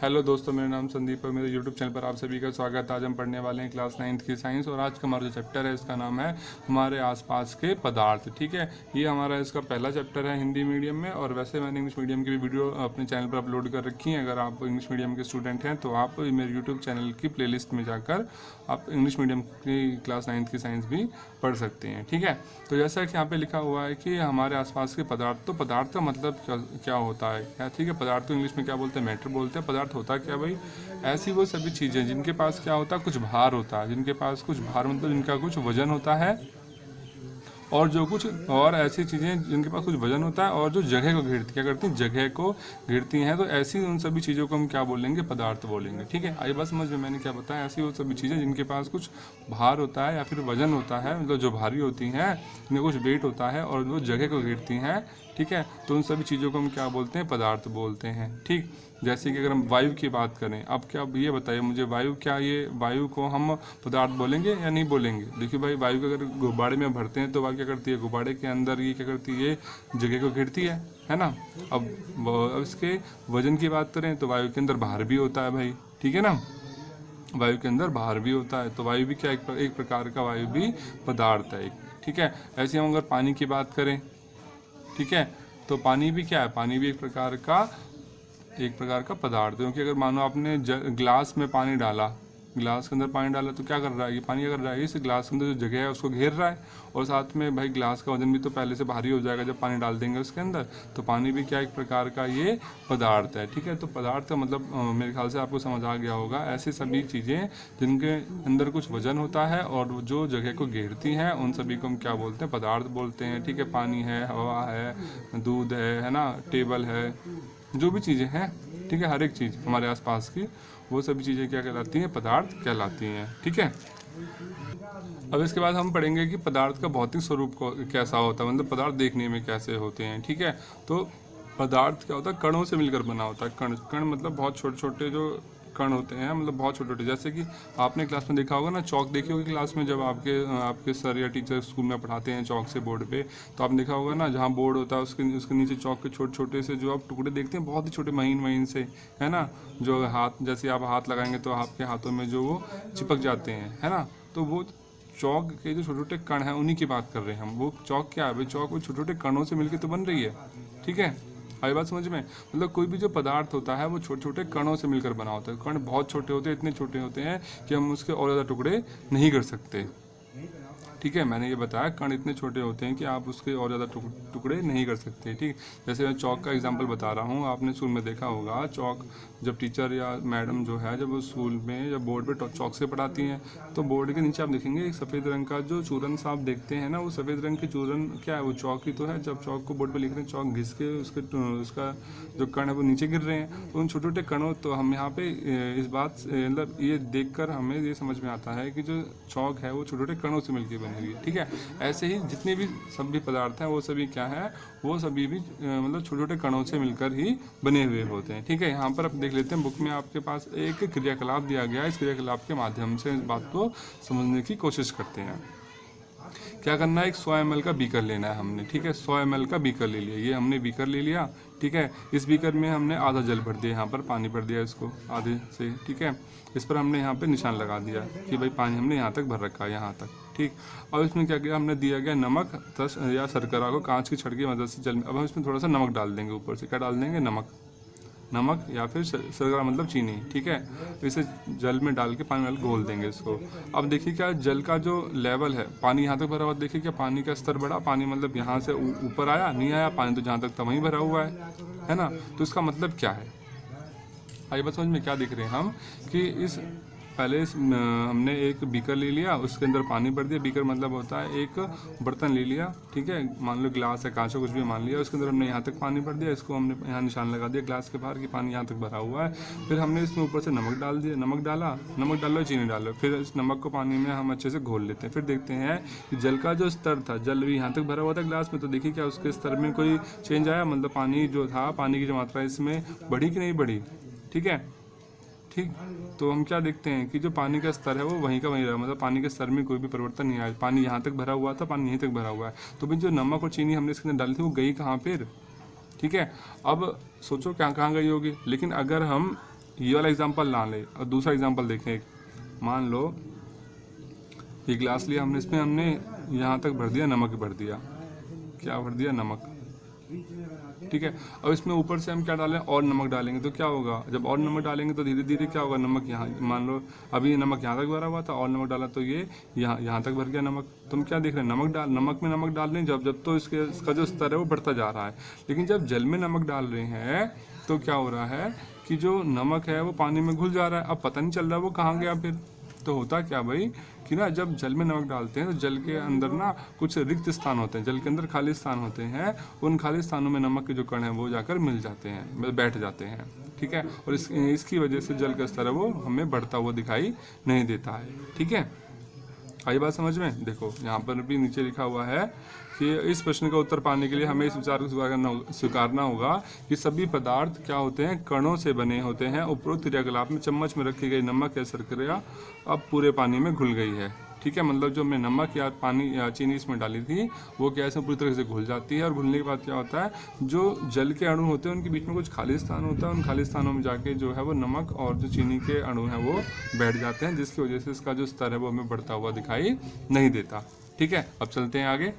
Hello दोस्तों, मेरा नाम संदीप है। मेरे यूट्यूब चैनल पर आप सभी का स्वागत है। आज हम पढ़ने वाले हैं क्लास 9th की साइंस और आज का हमारा जो चैप्टर है इसका नाम है हमारे आसपास के पदार्थ। ठीक है, ये हमारा इसका पहला चैप्टर है हिंदी मीडियम में। और वैसे मैंने इंग्लिश मीडियम की भी वीडियो अपने चैनल पर अपलोड कर रखी है। अगर आप इंग्लिश मीडियम के स्टूडेंट हैं तो आप मेरे यूट्यूब चैनल की प्लेलिस्ट में जाकर आप इंग्लिश मीडियम की क्लास 9th की साइंस भी पढ़ सकते हैं। ठीक है, तो जैसा कि यहाँ पे लिखा हुआ है कि हमारे आसपास के पदार्थ, तो पदार्थ का मतलब क्या होता है क्या? ठीक है, पदार्थ तो इंग्लिश में क्या बोलते हैं, मैटर बोलते हैं। पदार्थ होता क्या भाई? ऐसी वो सभी चीज़ें जिनके पास क्या होता है, कुछ भार होता है। जिनके पास कुछ भार मतलब जिनका कुछ वजन होता है, और जो कुछ और ऐसी चीज़ें जिनके पास कुछ वजन होता है और जो जगह को घेरती क्या करती हैं, जगह को घेरती हैं। तो ऐसी उन सभी चीज़ों को हम क्या बोलेंगे, पदार्थ बोलेंगे। ठीक है, आइए बस समझ में मैंने क्या बताया। ऐसी वो सभी चीज़ें जिनके पास कुछ भार होता है या फिर वजन होता है, मतलब जो भारी होती हैं, जिनका कुछ वेट होता है और वो जगह को घेरती हैं। ठीक है, तो उन सभी चीज़ों को हम क्या बोलते हैं, पदार्थ बोलते हैं। ठीक, जैसे कि अगर हम वायु की बात करें, अब क्या ये बताइए मुझे, वायु क्या, ये वायु को हम पदार्थ बोलेंगे या नहीं बोलेंगे? देखिए भाई, वायु को अगर गुब्बारे में भरते हैं तो वायु क्या करती है, गुब्बारे के अंदर ये क्या करती है, जगह को घेरती है ना। अब इसके वजन की बात करें तो वायु के अंदर भार भी होता है भाई। ठीक है ना, वायु के अंदर भार भी होता है। तो वायु भी क्या, एक प्रकार का वायु भी पदार्थ है। ठीक है, ऐसे हम अगर पानी की बात करें, ठीक है, तो पानी भी क्या है, पानी भी एक प्रकार का पदार्थ है। क्योंकि अगर मानो आपने ग्लास में पानी डाला, ग्लास के अंदर पानी डाला तो क्या कर रहा है, ये पानी कर रहा है, इस ग्लास के अंदर जो जगह है उसको घेर रहा है। और साथ में भाई ग्लास का वजन भी तो पहले से भारी हो जाएगा जब पानी डाल देंगे उसके अंदर। तो पानी भी क्या, एक प्रकार का ये पदार्थ है। ठीक है, तो पदार्थ का मतलब मेरे ख्याल से आपको समझ आ गया होगा। ऐसी सभी चीज़ें जिनके अंदर कुछ वजन होता है और जो जगह को घेरती हैं, उन सभी को हम क्या बोलते हैं, पदार्थ बोलते हैं। ठीक है, पानी है, हवा है, दूध है ना, टेबल है, जो भी चीज़ें हैं, ठीक है, हर एक चीज़ हमारे आसपास की, वो सभी चीज़ें क्या कहलाती हैं, पदार्थ कहलाती हैं। ठीक है, अब इसके बाद हम पढ़ेंगे कि पदार्थ का भौतिक स्वरूप कैसा होता है, मतलब पदार्थ देखने में कैसे होते हैं। ठीक है, तो पदार्थ क्या होता है, कणों से मिलकर बना होता है। कण मतलब बहुत छोटे छोटे जो कण होते हैं, मतलब बहुत छोटे छोटे। जैसे कि आपने क्लास में देखा होगा ना, चौक देखी होगी क्लास में, जब आपके सर या टीचर स्कूल में पढ़ाते हैं चौक से बोर्ड पे, तो आपने देखा होगा ना, जहाँ बोर्ड होता है उसके नीचे चौक के छोटे छोटे से जो आप टुकड़े देखते हैं, बहुत ही छोटे महीन महीन से, है ना, जो हाथ, जैसे आप हाथ लगाएंगे तो आपके हाथों में जो वो चिपक जाते हैं, है ना। तो वो चौक के जो छोटे छोटे कण हैं उन्हीं की बात कर रहे हैं हम। वो चौक क्या है भाई, चौक वो छोटे छोटे कणों से मिलकर तो बन रही है। ठीक है, आई बात समझ में? मतलब कोई भी जो पदार्थ होता है वो छोटे छोटे कणों से मिलकर बना होता है। कण बहुत छोटे होते हैं, इतने छोटे होते हैं कि हम उसके और ज़्यादा टुकड़े नहीं कर सकते। ठीक है, मैंने ये बताया कण इतने छोटे होते हैं कि आप उसके और ज़्यादा टुकड़े नहीं कर सकते। ठीक, जैसे मैं चौक का एग्जांपल बता रहा हूँ, आपने स्कूल में देखा होगा चौक, जब टीचर या मैडम जो है, जब वो स्कूल में या बोर्ड पे चौक से पढ़ाती हैं, तो बोर्ड के नीचे आप देखेंगे एक सफ़ेद रंग का जो चूरन सा आप देखते हैं ना, वो सफ़ेद रंग की चूरन क्या है, वो चौक ही तो है। जब चौक को बोर्ड पर लिख रहे हैं, चौक घिस के उसका जो कण है वो नीचे गिर रहे हैं, तो उन छोटे छोटे कणों, तो हम यहाँ पे इस बात मतलब ये देखकर हमें ये समझ में आता है कि जो चौक है वो छोटे छोटे कणों से मिलकर बनी हुई है। ठीक है, ऐसे ही जितने भी सभी पदार्थ हैं वो सभी क्या है, वो सभी भी मतलब छोटे छोटे कणों से मिलकर ही बने हुए होते हैं। ठीक है, यहाँ पर आप देख लेते हैं, बुक में आपके पास एक क्रियाकलाप दिया गया है। इस क्रियाकलाप के माध्यम से इस बात को समझने की कोशिश करते हैं। क्या करना है, एक 100 ml का बीकर लेना है हमने। ठीक है, 100 ml का बीकर ले लिया, ये हमने बीकर ले लिया। ठीक है, इस बीकर में हमने आधा जल भर दिया, यहाँ पर पानी भर दिया इसको आधे से। ठीक है, इस पर हमने यहाँ पे निशान लगा दिया कि भाई पानी हमने यहाँ तक भर रखा है, यहाँ तक। ठीक, और इसमें क्या किया, हमने दिया गया नमक या शर्करा को कांच की छड़ की मदद से जल में। अब हम इसमें थोड़ा सा नमक डाल देंगे ऊपर से। क्या डाल देंगे, नमक या फिर शर्करा मतलब चीनी। ठीक है, तो इसे जल में डाल के पानी डाल घोल देंगे इसको। अब देखिए क्या जल का जो लेवल है, पानी यहाँ तक भरा हुआ, देखिए क्या पानी का स्तर बढ़ा, पानी मतलब यहाँ से ऊपर आया, नहीं आया, पानी तो जहाँ तक था वहीं भरा हुआ है ना। तो इसका मतलब क्या है, आइए बस समझ में क्या दिख रहे हैं हम, कि हमने एक बीकर ले लिया, उसके अंदर पानी भर दिया। बीकर मतलब होता है एक बर्तन ले लिया। ठीक है, मान लो ग्लास है, कांच है, कुछ भी मान लिया, उसके अंदर हमने यहाँ तक पानी भर दिया। इसको हमने यहाँ निशान लगा दिया ग्लास के बाहर कि पानी यहाँ तक भरा हुआ है। फिर हमने इसमें ऊपर से नमक डाल दिया, नमक डालो, चीनी डालो। फिर इस नमक को पानी में हम अच्छे से घोल लेते हैं। फिर देखते हैं कि जल का जो स्तर था, जल भी यहाँ तक भरा हुआ था ग्लास में, तो देखिए क्या उसके स्तर में कोई चेंज आया, मतलब पानी जो था, पानी की जो मात्रा इसमें बढ़ी कि नहीं बढ़ी। ठीक है, ठीक, तो हम क्या देखते हैं कि जो पानी का स्तर है वो वहीं का वहीं रहा, मतलब पानी के स्तर में कोई भी परिवर्तन नहीं आया। पानी यहाँ तक भरा हुआ था, पानी यहीं तक भरा हुआ है। तो भाई जो नमक और चीनी हमने इसके अंदर डाली थी वो गई कहाँ फिर। ठीक है, अब सोचो क्या कहाँ गई होगी। लेकिन अगर हम ये वाला एग्जाम्पल ना ले और दूसरा एग्जाम्पल देखें। एक मान लो ये गिलास लिया हमने, इसमें हमने यहाँ तक भर दिया, नमक भर दिया, क्या भर दिया, नमक, ठीक है। अब इसमें ऊपर से हम क्या डालें, और नमक डालेंगे तो क्या होगा, जब और नमक डालेंगे तो धीरे धीरे क्या होगा, नमक यहाँ, मान लो अभी ये नमक यहाँ तक भरा हुआ था और नमक डाला तो ये यहाँ तक भर गया नमक। तुम क्या देख रहे हैं, नमक में नमक डाल रहे हैं जब तो इसका जो स्तर है वो बढ़ता जा रहा है। लेकिन जब जल में नमक डाल रहे हैं तो क्या हो रहा है कि जो नमक है वो पानी में घुल जा रहा है, अब पता नहीं चल रहा वो कहाँ गया। फिर तो होता क्या भाई कि ना, जब जल में नमक डालते हैं तो जल के अंदर ना कुछ रिक्त स्थान होते हैं, जल के अंदर खाली स्थान होते हैं, उन खाली स्थानों में नमक के जो कण हैं वो जाकर मिल जाते हैं, बैठ जाते हैं, ठीक है। और इसकी वजह से जल का स्तर है वो हमें बढ़ता हुआ दिखाई नहीं देता है, ठीक है। आई बात समझ में। देखो यहाँ पर भी नीचे लिखा हुआ है कि इस प्रश्न का उत्तर पाने के लिए हमें इस विचार को स्वीकारना होगा कि सभी पदार्थ क्या होते हैं, कणों से बने होते हैं। उपरोक्त क्रियाकलाप में चम्मच में रखी गई नमक या शर्करा अब पूरे पानी में घुल गई है, ठीक है। मतलब जो हमने नमक या पानी या चीनी इसमें डाली थी वो क्या है, पूरी तरह से घुल जाती है। और घुलने के बाद क्या होता है, जो जल के अणु होते हैं उनके बीच में कुछ खाली स्थान होता है, उन खाली स्थानों में जाके जो है वो नमक और जो चीनी के अणु हैं वो बैठ जाते हैं, जिसकी वजह से इसका जो स्तर है वो हमें बढ़ता हुआ दिखाई नहीं देता, ठीक है। अब चलते हैं आगे।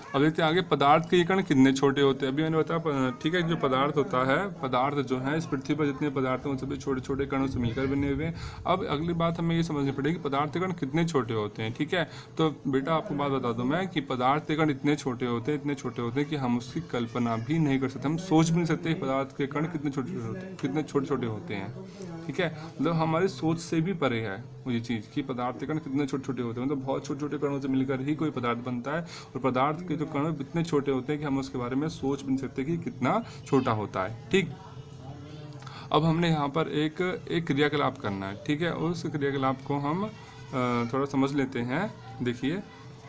अब देखते हैं आगे, पदार्थ के ये कण कितने छोटे होते हैं। अभी मैंने बताया, ठीक है, जो पदार्थ होता है, पदार्थ जो है इस पृथ्वी पर जितने पदार्थ हैं उन सभी छोटे छोटे कणों से मिलकर बने हुए हैं। अब अगली बात हमें ये समझनी पड़ेगी पदार्थ के कण कितने छोटे होते हैं, ठीक है। तो बेटा आपको बात बता दूं मैं कि पदार्थ के कण इतने छोटे होते हैं कि हम उसकी कल्पना भी नहीं कर सकते, हम सोच भी नहीं सकते पदार्थ के कण कितने छोटे छोटे होते हैं, ठीक है। मतलब हमारी सोच से भी परे है ये चीज़ कि पदार्थ के कण कितने छोटे छोटे होते हैं। मतलब बहुत छोटे छोटे कणों से मिलकर ही कोई पदार्थ बनता है, और पदार्थ के जो कण इतने छोटे होते हैं कि हम उसके बारे में सोच भी नहीं सकते कि कितना छोटा होता है, ठीक। अब हमने यहाँ पर एक क्रियाकलाप करना है, ठीक है। उस क्रियाकलाप को हम थोड़ा समझ लेते हैं। देखिए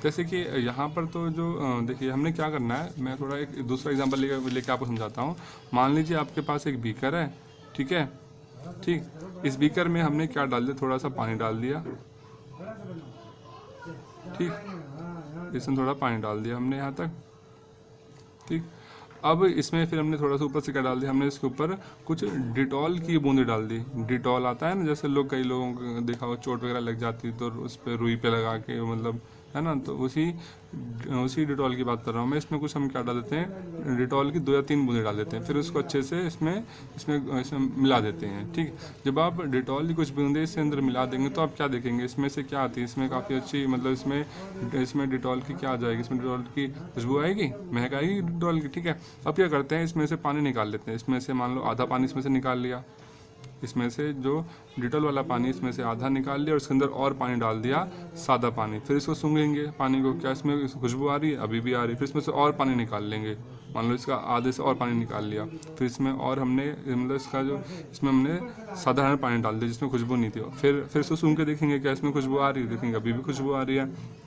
जैसे कि यहाँ पर तो जो देखिए हमने क्या करना है, मैं थोड़ा एक दूसरा एग्जांपल लेके आपको समझाता हूँ। मान लीजिए आपके पास एक बीकर है, ठीक है, ठीक। इस बीकर में हमने क्या डाल दिया, थोड़ा सा पानी डाल दिया, ठीक। इसमें थोड़ा पानी डाल दिया हमने यहाँ तक, ठीक। अब इसमें फिर हमने थोड़ा सा ऊपर से क्या डाल दिया, हमने इसके ऊपर कुछ डिटॉल की बूंदें डाल दी। डिटॉल आता है ना, जैसे कई लोगों को देखा हो चोट वगैरह लग जाती तो उस पर रुई पे लगा के, मतलब है ना, तो उसी डिटॉल की बात कर रहा हूँ मैं। इसमें कुछ हम क्या डाल देते हैं, डिटॉल की 2 या 3 बूंदें डाल देते हैं, फिर उसको अच्छे से इसमें मिला देते हैं, ठीक। जब आप डिटॉल की कुछ बूंदें इसके अंदर मिला देंगे तो आप क्या देखेंगे, इसमें से क्या आती है, इसमें काफ़ी अच्छी, मतलब इसमें डिटॉल की क्या आ जाएगी, इसमें डिटॉल की खुशबू आएगी, महक आएगी डिटॉल की, ठीक है। अब क्या करते हैं, इसमें से पानी निकाल लेते हैं। इसमें से मान लो आधा पानी इसमें से निकाल लिया, इसमें से जो डिटॉल वाला पानी इसमें से आधा निकाल लिया और इसके अंदर और पानी डाल दिया, सादा पानी। फिर इसको सूंघेंगे पानी को, क्या इसमें खुशबू आ रही है, अभी भी आ रही है। फिर इसमें से और पानी निकाल लेंगे, मान लो इसका आधे से और पानी निकाल लिया, फिर इसमें और हमने मतलब इसमें हमने साधारण पानी डाल दिया जिसमें खुशबू नहीं थी। फिर इसको सूंघ के देखेंगे क्या इसमें खुशबू आ रही है, देखेंगे अभी भी खुशबू आ रही है।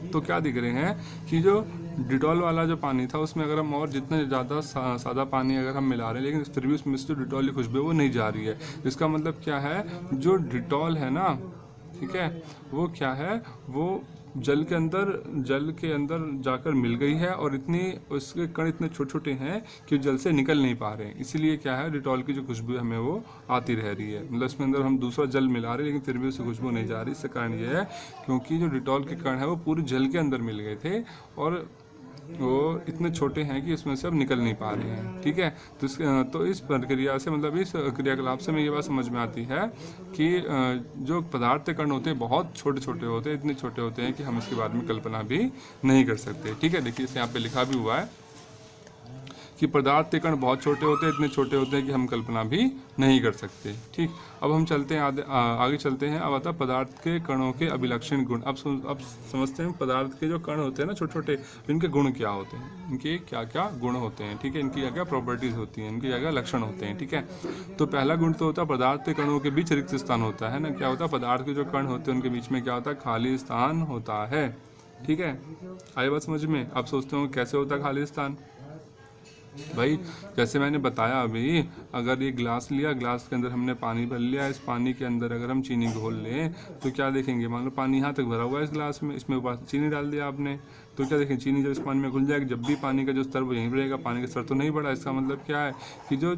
तो क्या दिख रहे हैं कि जो डिटॉल वाला जो पानी था उसमें अगर हम और जितने ज़्यादा सादा पानी अगर हम मिला रहे हैं, लेकिन फिर भी उसमें से जो डिटॉल की खुशबू वो नहीं जा रही है। इसका मतलब क्या है, जो डिटॉल है ना, ठीक है, वो क्या है, वो जल के अंदर जाकर मिल गई है, और उसके कण इतने छोटे छोटे हैं कि जल से निकल नहीं पा रहे हैं। इसीलिए क्या है, डिटॉल की जो खुशबू है हमें वो आती रह रही है। मतलब इसमें अंदर हम दूसरा जल मिला रहे हैं लेकिन फिर भी उससे खुशबू नहीं जा रही। इसका कारण ये है क्योंकि जो डिटॉल के कण है वो पूरे जल के अंदर मिल गए थे और वो इतने छोटे हैं कि इसमें से अब निकल नहीं पा रहे हैं, ठीक है। तो इस प्रक्रिया से, मतलब इस क्रियाकलाप से हमें ये बात समझ में आती है कि जो पदार्थ के कण होते हैं बहुत छोटे छोटे होते हैं, इतने छोटे होते हैं कि हम इसके बारे में कल्पना भी नहीं कर सकते, ठीक है। देखिए इसे यहाँ पे लिखा भी हुआ है कि पदार्थ के कण बहुत छोटे होते हैं, इतने छोटे होते हैं कि हम कल्पना भी नहीं कर सकते, ठीक। अब हम चलते हैं आगे चलते हैं। अब आता है पदार्थ के कणों के अभिलक्षण गुण। अब समझते हैं पदार्थ के जो कण होते हैं ना छोटे छोटे, इनके गुण क्या होते हैं, इनके क्या क्या गुण होते हैं, ठीक है, इनकी क्या क्या प्रॉपर्टीज़ होती हैं, इनके क्या क्या लक्षण होते हैं, ठीक है। तो पहला गुण तो होता है पदार्थ के कणों के बीच रिक्त स्थान होता है ना। क्या होता है, पदार्थ के जो कण होते हैं उनके बीच में क्या होता है, खाली स्थान होता है, ठीक है। आई बात समझ में। आप सोचते हो कैसे होता है खाली स्थान, भाई जैसे मैंने बताया अभी, अगर ये ग्लास लिया, ग्लास के अंदर हमने पानी भर लिया, इस पानी के अंदर अगर हम चीनी घोल लें तो क्या देखेंगे, मान लो पानी यहाँ तक भरा हुआ है इस ग्लास में, इसमें ऊपर से चीनी डाल दिया आपने, तो क्या देखें चीनी जब इस पानी में घुल जाएगी, जब भी पानी का जो स्तर वो यहीं रहेगा, पानी का स्तर तो नहीं बढ़ा। इसका मतलब क्या है कि जो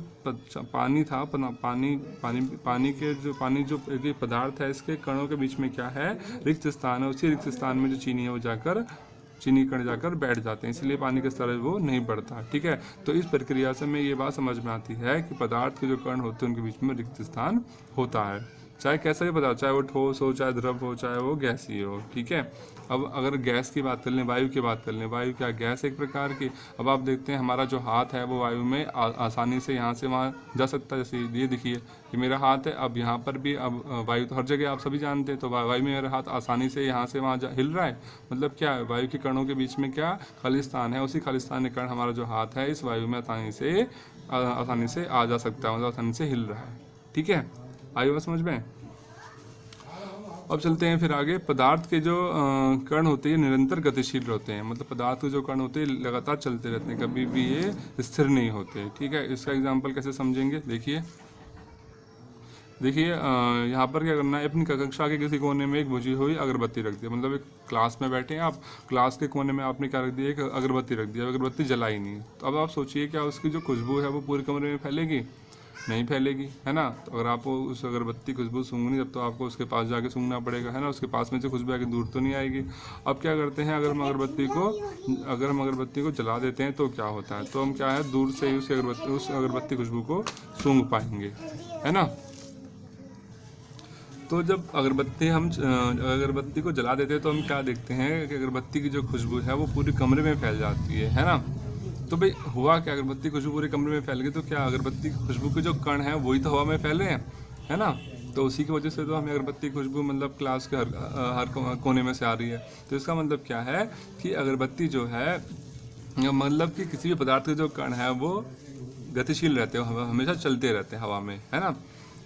पानी था, पानी के जो एक पदार्थ है, इसके कणों के बीच में क्या है, रिक्त स्थान है, उसी रिक्त स्थान में जो चीनी है वो जाकर चीनी कण जाकर बैठ जाते हैं, इसलिए पानी का स्तर वो नहीं बढ़ता। ठीक है, तो इस प्रक्रिया से हमें ये बात समझ में आती है कि पदार्थ के जो कण होते हैं उनके बीच में रिक्त स्थान होता है, चाहे कैसा भी पदार्थ, चाहे वो ठोस हो, चाहे द्रव हो, चाहे वो गैसीय हो। ठीक है, अब अगर गैस की बात कर लें, वायु की बात कर लें, वायु क्या गैस एक प्रकार की। अब आप देखते हैं हमारा जो हाथ है वो वायु में आसानी से यहाँ से वहाँ जा सकता है। जैसे ये देखिए, ये मेरा हाथ है, अब यहाँ पर भी, अब वायु तो हर जगह आप सभी जानते हैं, तो वायु में मेरा हाथ आसानी से यहाँ से वहाँ हिल रहा है, मतलब क्या है, वायु के कणों के बीच में क्या खालिस्तान है, उसी खालिस्तान के कण हमारा जो हाथ है इस वायु में आसानी से आ जा सकता है, मतलब आसानी से हिल रहा है। ठीक है, आई बात समझ में। अब चलते हैं फिर आगे। पदार्थ के जो कण होते हैं निरंतर गतिशील होते हैं, मतलब पदार्थ के जो कण होते हैं लगातार चलते रहते हैं, कभी भी ये स्थिर नहीं होते। ठीक है, इसका एग्जांपल कैसे समझेंगे, देखिए यहाँ पर क्या करना है, अपनी कक्षा के किसी कोने में एक बुझी हुई अगरबत्ती रख दी, मतलब एक क्लास में बैठे हैं आप, क्लास के कोने में आपने क्या रख दिया, एक अगरबत्ती रख दिया, अगरबत्ती जलाई नहीं, तो अब आप सोचिए क्या उसकी जो खुशबू है वो पूरे कमरे में फैलेगी, नहीं फैलेगी, है ना। तो अगर आपको उस अगरबत्ती खुशबू सूंघनी, तब तो आपको उसके पास जाके सूंघना पड़ेगा, है ना, उसके पास में से खुशबू आके दूर तो नहीं आएगी। अब क्या करते हैं, अगर हम अगरबत्ती को जला देते हैं तो क्या होता है, तो हम क्या है दूर से ही उस अगरबत्ती खुशबू को सूंघ पाएंगे, है ना। तो जब अगरबत्ती को जला देते हैं तो हम क्या देखते हैं कि अगरबत्ती की जो खुशबू है वो पूरे कमरे में फैल जाती है ना। तो भाई हुआ क्या, अगरबत्ती खुशबू पूरे कमरे में फैल गई, तो क्या अगरबत्ती की खुशबू के जो कण हैं वही तो हवा में फैल रहे हैं, है ना। तो उसी की वजह से तो हमें अगरबत्ती की खुशबू मतलब क्लास के हर कोने में से आ रही है। तो इसका मतलब क्या है कि अगरबत्ती जो है, मतलब कि किसी भी पदार्थ के जो कण है वो गतिशील रहते हैं, हमेशा चलते रहते हैं हवा में, है ना।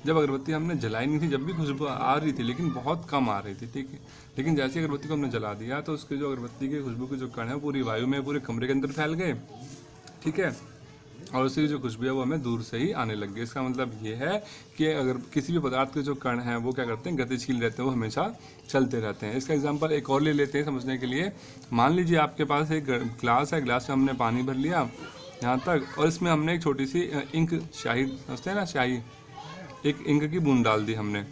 जब अगरबत्ती हमने जलाई नहीं थी, जब भी खुशबू आ रही थी लेकिन बहुत कम आ रही थी, ठीक है। लेकिन जैसे ही अगरबत्ती को हमने जला दिया तो उसके जो अगरबत्ती की खुशबू के जो कण है पूरी वायु में, पूरे कमरे के अंदर फैल गए, ठीक है। और उसकी जो खुशबू है वो हमें दूर से ही आने लग गई। इसका मतलब ये है कि अगर किसी भी पदार्थ के जो कण हैं वो क्या करते हैं, गतिशील रहते हैं, वो हमेशा चलते रहते हैं। इसका एग्जांपल एक और ले लेते हैं समझने के लिए। मान लीजिए आपके पास एक ग्लास है, ग्लास में हमने पानी भर लिया यहाँ तक, और इसमें हमने एक छोटी सी इंक, स्याही समझते हैं ना, स्याही, एक इंक की बूंद डाल दी हमने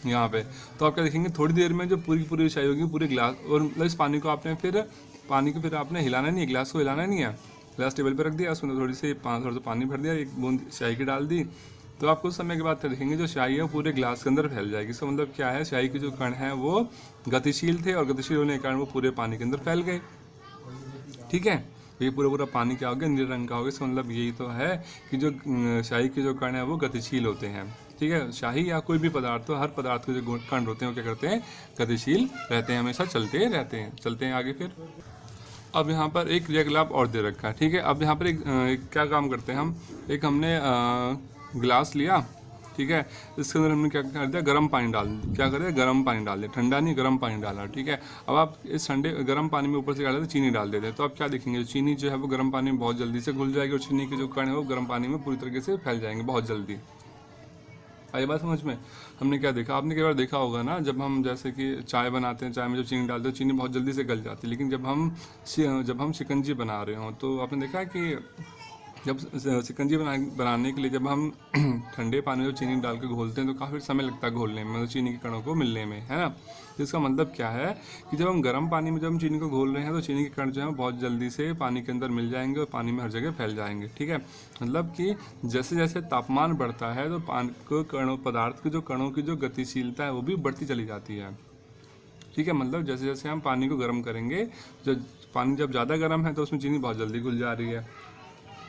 यहाँ पे। तो आप क्या देखेंगे, थोड़ी देर में जो पूरी स्याही होगी पूरे ग्लास, और मतलब इस पानी को आपने हिलाना नहीं है, ग्लास को हिलाना नहीं है, ग्लास टेबल पे रख दिया, उसमें थोड़ा सा पानी भर दिया, एक बूंद स्याही की डाल दी, तो आप कुछ समय के बाद देखेंगे जो स्याही है वो पूरे ग्लास के अंदर फैल जाएगी। इसका मतलब क्या है, स्याही के जो कण हैं वो गतिशील थे, और गतिशील होने के कारण वो पूरे पानी के अंदर फैल गए, ठीक है। ये पूरा पानी क्या हो गया, नीले रंग का हो गया। इसका मतलब यही तो है कि जो स्याही के जो कण है वो गतिशील होते हैं, ठीक है। स्याही या कोई भी पदार्थ हो, हर पदार्थ के जो कण होते हैं वो क्या करते हैं, गतिशील रहते हैं, हमेशा चलते रहते हैं। चलते हैं आगे फिर। अब यहाँ पर एक क्रियाकलाप और दे रखा है, ठीक है। अब यहाँ पर एक क्या काम करते हैं हम, एक हमने गिलास लिया, ठीक है, इसके अंदर हमने क्या कर दिया, गर्म पानी डाल दिया, क्या कर दिया, गर्म पानी डाल दिया, ठंडा नहीं गर्म पानी डाला, ठीक है। अब आप इस ठंडे गर्म पानी में ऊपर से क्या डालते, चीनी डाल देते हैं, तो आप क्या देखेंगे, चीनी जो है वो गर्म पानी में बहुत जल्दी से घुल जाएगी, और चीनी के जो कण है वो गर्म पानी में पूरी तरीके से फैल जाएंगे बहुत जल्दी। आई बात समझ में। हमने क्या देखा, आपने कई बार देखा होगा ना, जब हम जैसे कि चाय बनाते हैं, चाय में जब चीनी डालते हैं चीनी बहुत जल्दी से गल जाती है, लेकिन जब हम शिकंजी बना रहे हों तो आपने देखा है कि जब शिकंजी बनाने के लिए जब हम ठंडे पानी में चीनी डाल के घोलते हैं तो काफ़ी समय लगता है घोलने में, मतलब चीनी के कणों को मिलने में, है ना। इसका मतलब क्या है कि जब हम गर्म पानी में जब हम चीनी को घोल रहे हैं तो चीनी के कण जो है बहुत जल्दी से पानी के अंदर मिल जाएंगे और पानी में हर जगह फैल जाएंगे, ठीक है। मतलब कि जैसे जैसे तापमान बढ़ता है तो पदार्थ के जो कणों की जो गतिशीलता है वो भी बढ़ती चली जाती है, ठीक है। मतलब जैसे जैसे हम पानी को गर्म करेंगे, पानी जब ज़्यादा गर्म है तो उसमें चीनी बहुत जल्दी घुल जा रही है,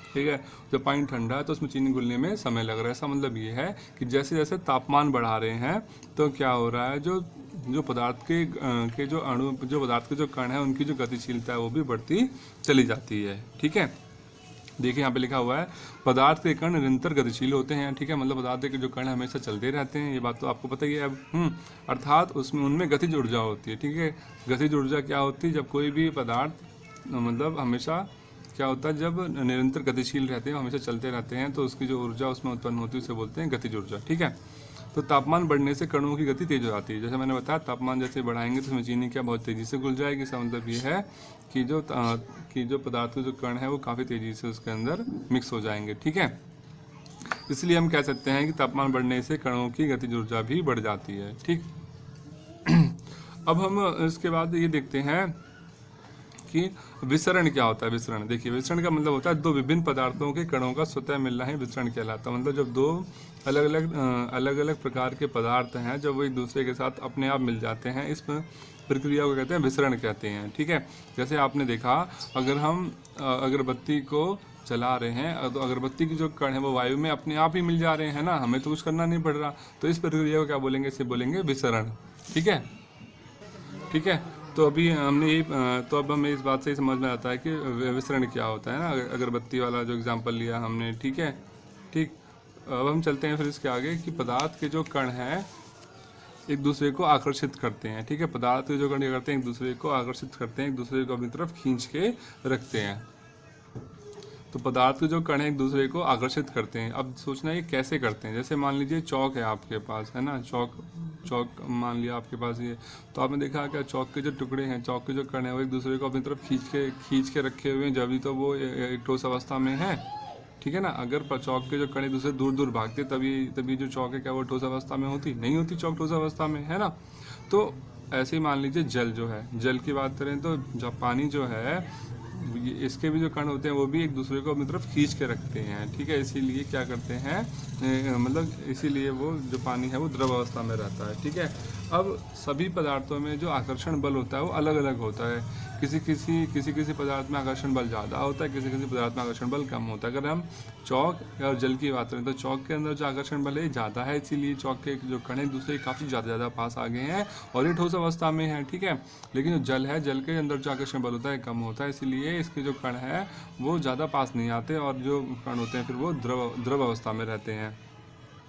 ठीक है। जब पानी ठंडा है तो उसमें चीनी घुलने में समय लग रहा है। ऐसा मतलब ये है कि जैसे जैसे तापमान बढ़ा रहे हैं तो क्या हो रहा है, जो पदार्थ के जो अणु, जो पदार्थ के जो कण है उनकी जो गतिशीलता है वो भी बढ़ती चली जाती है, ठीक है। देखिए यहाँ पे लिखा हुआ है, पदार्थ के कण निरंतर गतिशील होते हैं, ठीक है। मतलब पदार्थ के जो कण हमेशा चलते रहते हैं, ये बात तो आपको पता ही है अब। अर्थात उनमें गतिज ऊर्जा होती है, ठीक है। गतिज ऊर्जा क्या होती है, जब कोई भी पदार्थ मतलब हमेशा क्या होता है, जब निरंतर गतिशील रहते हैं, हमेशा चलते रहते हैं, तो उसकी जो ऊर्जा उसमें उत्पन्न होती है उसे बोलते हैं गतिज ऊर्जा। ठीक है, तो तापमान बढ़ने से कणों की गति तेज हो जाती है। जैसे मैंने बताया, तापमान जैसे बढ़ाएंगे तो उसमें चीनी क्या बहुत तेज़ी से घुल जाएगी। इसका मतलब ये है कि जो पदार्थ के जो कण है वो काफ़ी तेज़ी से उसके अंदर मिक्स हो जाएंगे। ठीक है, इसलिए हम कह सकते हैं कि तापमान बढ़ने से कणों की गतिज ऊर्जा भी बढ़ जाती है। ठीक, अब हम इसके बाद ये देखते हैं कि विसरण क्या होता है। विसरण, देखिए, विसरण का मतलब होता है दो विभिन्न पदार्थों के कणों का स्वतः मिलना ही विसरण कहलाता है। मतलब जब दो अलग अलग प्रकार के पदार्थ हैं, जब वो एक दूसरे के साथ अपने आप मिल जाते हैं, इस प्रक्रिया को कहते हैं विसरण कहते हैं। ठीक है, जैसे आपने देखा, अगर हम अगरबत्ती को चला रहे हैं तो अगरबत्ती की जो कण है वो वायु में अपने आप ही मिल जा रहे हैं ना, हमें तो कुछ करना नहीं पड़ रहा। तो इस प्रक्रिया को क्या बोलेंगे, इसे बोलेंगे विसरण। ठीक है, ठीक है, तो अभी हमने ये तो अब हमें इस बात से ही समझ में आता है कि विसरण क्या होता है ना, अगरबत्ती वाला जो एग्जांपल लिया हमने। ठीक है, ठीक, अब हम चलते हैं फिर इसके आगे कि पदार्थ के जो कण हैं एक दूसरे को आकर्षित करते हैं। ठीक है, पदार्थ के जो कण क्या करते हैं, एक दूसरे को आकर्षित करते हैं, एक दूसरे को अपनी तरफ खींच के रखते हैं। तो पदार्थ के जो कण हैं एक दूसरे को आकर्षित करते हैं। अब सोचना ये कैसे करते हैं। जैसे मान लीजिए चौक है आपके पास, है ना, चौक मान लिया आपके पास ये, तो आपने देखा क्या चौक के जो टुकड़े हैं, चौक के जो कण हैं वो एक दूसरे को अपनी तरफ खींच के रखे हुए हैं, जब भी तो वो एक ठोस अवस्था में है। ठीक है ना, अगर चौक के जो कण एक दूसरे दूर दूर भागते तभी जो चौक है क्या वो ठोस अवस्था में होती नहीं होती, चौक ठोस अवस्था में, है ना। तो ऐसे ही मान लीजिए जल जो है, जल की बात करें तो जब पानी जो है इसके भी जो कण होते हैं वो भी एक दूसरे को अपनी तरफ खींच के रखते हैं। ठीक है, इसीलिए क्या करते हैं, मतलब इसीलिए वो जो पानी है वो द्रव अवस्था में रहता है। ठीक है, अब सभी पदार्थों में जो आकर्षण बल होता है वो अलग अलग होता है। किसी पदार्थ में आकर्षण बल ज़्यादा होता है, किसी पदार्थ में आकर्षण बल कम होता है। अगर हम चौक और जल की बात करें तो चौक के अंदर जो आकर्षण बल है ज़्यादा है, इसीलिए चौक के जो कण एक दूसरे काफ़ी ज़्यादा पास आ गए हैं और ये ठोस अवस्था में है। ठीक है, लेकिन जो जल है, जल के अंदर जो आकर्षण बल होता है कम होता है, इसीलिए इसके जो कण है वो ज़्यादा पास नहीं आते और जो कण होते हैं फिर वो द्रव अवस्था में रहते हैं।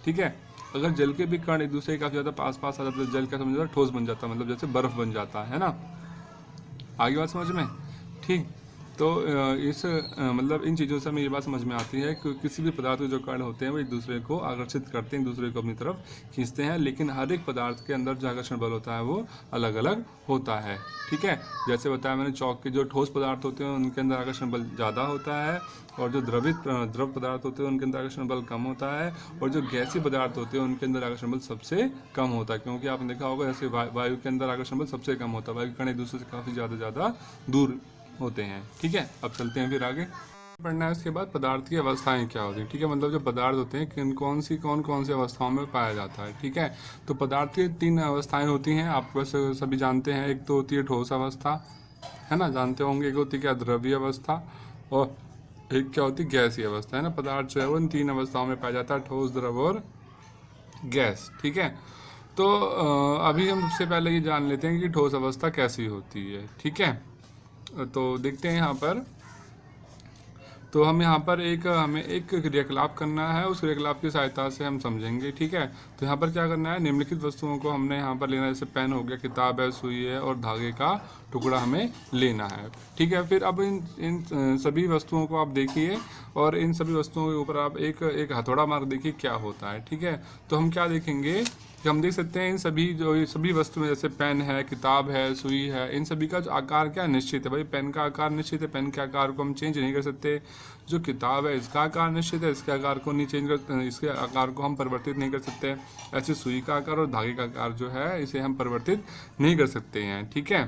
ठीक है, अगर जल के भी कण एक दूसरे के काफ़ी ज़्यादा पास आ जाते तो जल का समझ जाता ठोस बन जाता, मतलब जैसे बर्फ़ बन जाता है ना। आगे बात समझ में। ठीक, तो मतलब इन चीज़ों से हमें ये बात समझ में आती है कि किसी भी पदार्थ के जो कण होते हैं वो एक दूसरे को आकर्षित करते हैं, एक दूसरे को अपनी तरफ खींचते हैं, लेकिन हर एक पदार्थ के अंदर जो आकर्षण बल होता है वो अलग अलग होता है। ठीक है, जैसे बताया मैंने, चौक के जो ठोस पदार्थ होते हैं उनके अंदर आकर्षण बल ज़्यादा होता है और जो द्रव पदार्थ होते हैं उनके अंदर आकर्षण बल कम होता है और जो गैसीय पदार्थ होते हैं उनके अंदर आकर्षण बल सबसे कम होता है। क्योंकि आपने देखा होगा जैसे वायु के अंदर आकर्षण बल सबसे कम होता है, वायु के कण एक दूसरे से काफ़ी ज़्यादा दूर होते हैं। ठीक है, अब चलते हैं फिर आगे पढ़ना है। उसके बाद पदार्थ की अवस्थाएं क्या होती हैं। ठीक है, मतलब जो पदार्थ होते हैं कौन कौन सी अवस्थाओं में पाया जाता है। ठीक है, तो पदार्थ की 3 अवस्थाएं होती हैं, आप वैसे सभी जानते हैं। एक तो होती है ठोस अवस्था, है ना, जानते होंगे। एक होती है क्या, द्रव्य अवस्था, और एक क्या होती है, गैसीय अवस्था, है ना। पदार्थ जो है वो इन 3 अवस्थाओं में पाया जाता है, ठोस, द्रव और गैस। ठीक है, तो अभी हम सबसे पहले ये जान लेते हैं कि ठोस अवस्था कैसी होती है। ठीक है, तो देखते हैं यहाँ पर, तो हम यहाँ पर हमें एक क्रियाकलाप करना है, उस क्रियाकलाप की सहायता से हम समझेंगे। ठीक है, तो यहाँ पर क्या करना है, निम्नलिखित वस्तुओं को हमने यहाँ पर लेना है, जैसे पेन हो गया, किताब है, सुई है और धागे का टुकड़ा हमें लेना है। ठीक है, फिर अब इन सभी वस्तुओं को आप देखिए और इन सभी वस्तुओं के ऊपर आप एक हथौड़ा मार देखिए क्या होता है। ठीक है, तो हम क्या देखेंगे कि हम देख सकते हैं इन सभी वस्तु में, जैसे पेन है, किताब है, सुई है, इन सभी का जो आकार क्या निश्चित है। भाई पेन का आकार निश्चित है, पेन के आकार को हम चेंज नहीं कर सकते। जो किताब है इसका आकार निश्चित है, इसके आकार को नहीं चेंज कर, इसके आकार को हम परिवर्तित नहीं कर सकते। ऐसे सुई का आकार और धागे का आकार जो है इसे हम परिवर्तित नहीं कर सकते हैं। ठीक है,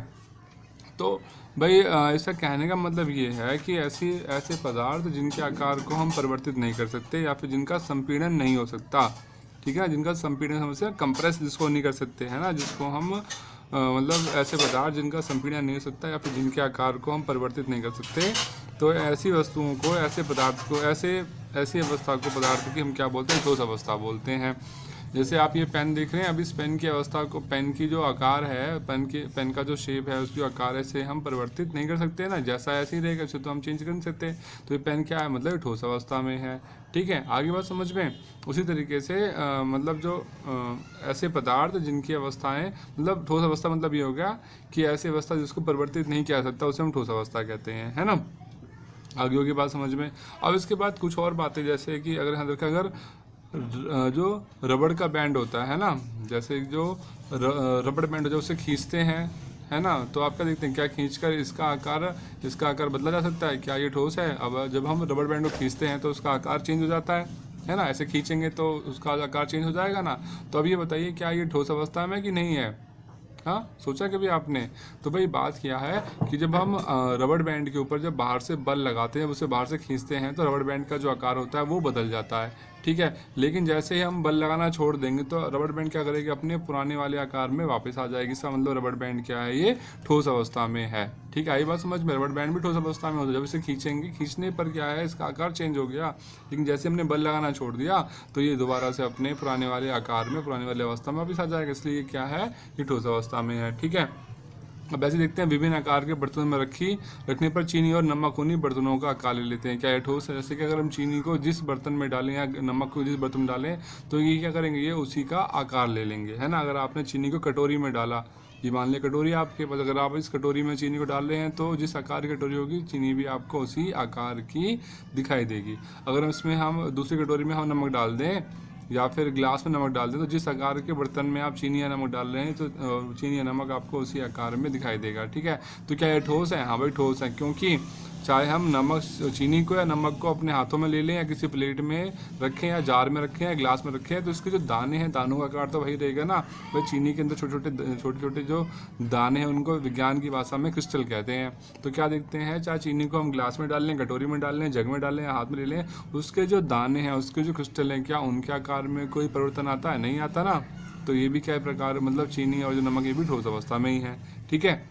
तो भाई इसका कहने का मतलब ये है कि ऐसे पदार्थ जिनके आकार को हम परिवर्तित नहीं कर सकते या फिर जिनका संपीड़न नहीं हो सकता। ठीक है, जिनका संपीड़न समस्या, कंप्रेस जिसको नहीं कर सकते, है ना, जिसको हम मतलब ऐसे पदार्थ जिनका संपीड़न नहीं हो सकता या फिर जिनके आकार को हम परिवर्तित नहीं कर सकते, तो ऐसी वस्तुओं को, ऐसे पदार्थ को, ऐसी अवस्था को पदार्थ की हम क्या बोलते हैं, ठोस अवस्था बोलते हैं। जैसे आप ये पेन देख रहे हैं, अब इस पेन की अवस्था को, पेन की जो आकार है, पेन का जो शेप है, उसकी आकार है, से हम परिवर्तित नहीं कर सकते ना, जैसा ऐसे ही रहेगा, इसे तो हम चेंज कर नहीं सकते। तो ये पेन क्या है, मतलब ठोस अवस्था में है। ठीक है, आगे बात समझ में। उसी तरीके से मतलब जो ऐसे पदार्थ जिनकी अवस्थाएं, मतलब ठोस अवस्था मतलब ये हो गया कि ऐसी अवस्था जिसको परिवर्तित नहीं किया जा सकता उसे हम ठोस अवस्था कहते हैं, है ना। आगे होगी बात समझ में। अब इसके बाद कुछ और बातें, जैसे कि अगर यहाँ देखा, अगर जो रबड़ का बैंड होता है ना, जैसे जो रबड़ बैंड जो उसे खींचते हैं, है ना, तो आप क्या देखते हैं, क्या खींचकर इसका आकार बदला जा सकता है, क्या ये ठोस है? अब जब हम रबड़ बैंड को खींचते हैं तो उसका आकार चेंज हो जाता है ना, ऐसे खींचेंगे तो उसका आकार चेंज हो जाएगा ना। तो अब ये बताइए, क्या ये ठोस अवस्था में कि नहीं है? हाँ, सोचा कभी आपने? तो भाई बात क्या है कि जब हम रबड़ बैंड के ऊपर जब बाहर से बल लगाते हैं, उसे बाहर से खींचते हैं, तो रबड़ बैंड का जो आकार होता है वो बदल जाता है, ठीक है। लेकिन जैसे ही हम बल लगाना छोड़ देंगे तो रबड़ बैंड क्या करेगी, अपने पुराने वाले आकार में वापस आ जाएगी। इसका मतलब रबड़ बैंड क्या है, ये ठोस अवस्था में है, ठीक है। आई बात समझ में? रबड़ बैंड भी ठोस अवस्था में होता है। जब इसे खींचेंगे, खींचने पर क्या है, इसका आकार चेंज हो गया, लेकिन जैसे हमने बल लगाना छोड़ दिया तो ये दोबारा से अपने पुराने वाले आकार में, पुराने वाले अवस्था में वापस आ जाएगा। इसलिए ये क्या है, ये ठोस अवस्था में है, ठीक है। अब ऐसे देखते हैं, विभिन्न आकार के बर्तनों में रखने पर चीनी और नमक उन्हीं बर्तनों का आकार ले लेते हैं। क्या ये ठोस है? जैसे कि अगर हम चीनी को जिस बर्तन में डालें या नमक को जिस बर्तन में डालें, तो ये क्या करेंगे, ये उसी का आकार ले लेंगे, है ना। अगर आपने चीनी को कटोरी में डाला, ये मान लिया कटोरी आपके पास, अगर आप इस कटोरी में चीनी को डाल रहे हैं तो जिस आकार की कटोरी होगी, चीनी भी आपको उसी आकार की दिखाई देगी। अगर इसमें हम दूसरी कटोरी में हम नमक डाल दें या फिर गिलास में नमक डाल दें, तो जिस आकार के बर्तन में आप चीनी या नमक डाल रहे हैं, तो चीनी या नमक आपको उसी आकार में दिखाई देगा, ठीक है। तो क्या ये ठोस है? हाँ भाई ठोस है, क्योंकि चाहे हम चीनी को या नमक को अपने हाथों में ले लें या किसी प्लेट में रखें या जार में रखें या गिलास में रखें, तो इसके जो दाने हैं, दानों का आकार तो वही रहेगा ना। भाई चीनी के अंदर छोटे छोटे जो दाने हैं, उनको विज्ञान की भाषा में क्रिस्टल कहते हैं। तो क्या देखते हैं, चाहे चीनी को हम गिलास में डाल लें, कटोरी में डाल लें, जग में डाल लें या हाथ में ले लें, उसके जो दाने हैं, उसके जो क्रिस्टल हैं, क्या उनके आकार में कोई परिवर्तन आता है? नहीं आता ना। तो ये भी क्या प्रकार, मतलब चीनी और जो नमक, ये भी ठोस अवस्था में ही है, ठीक है।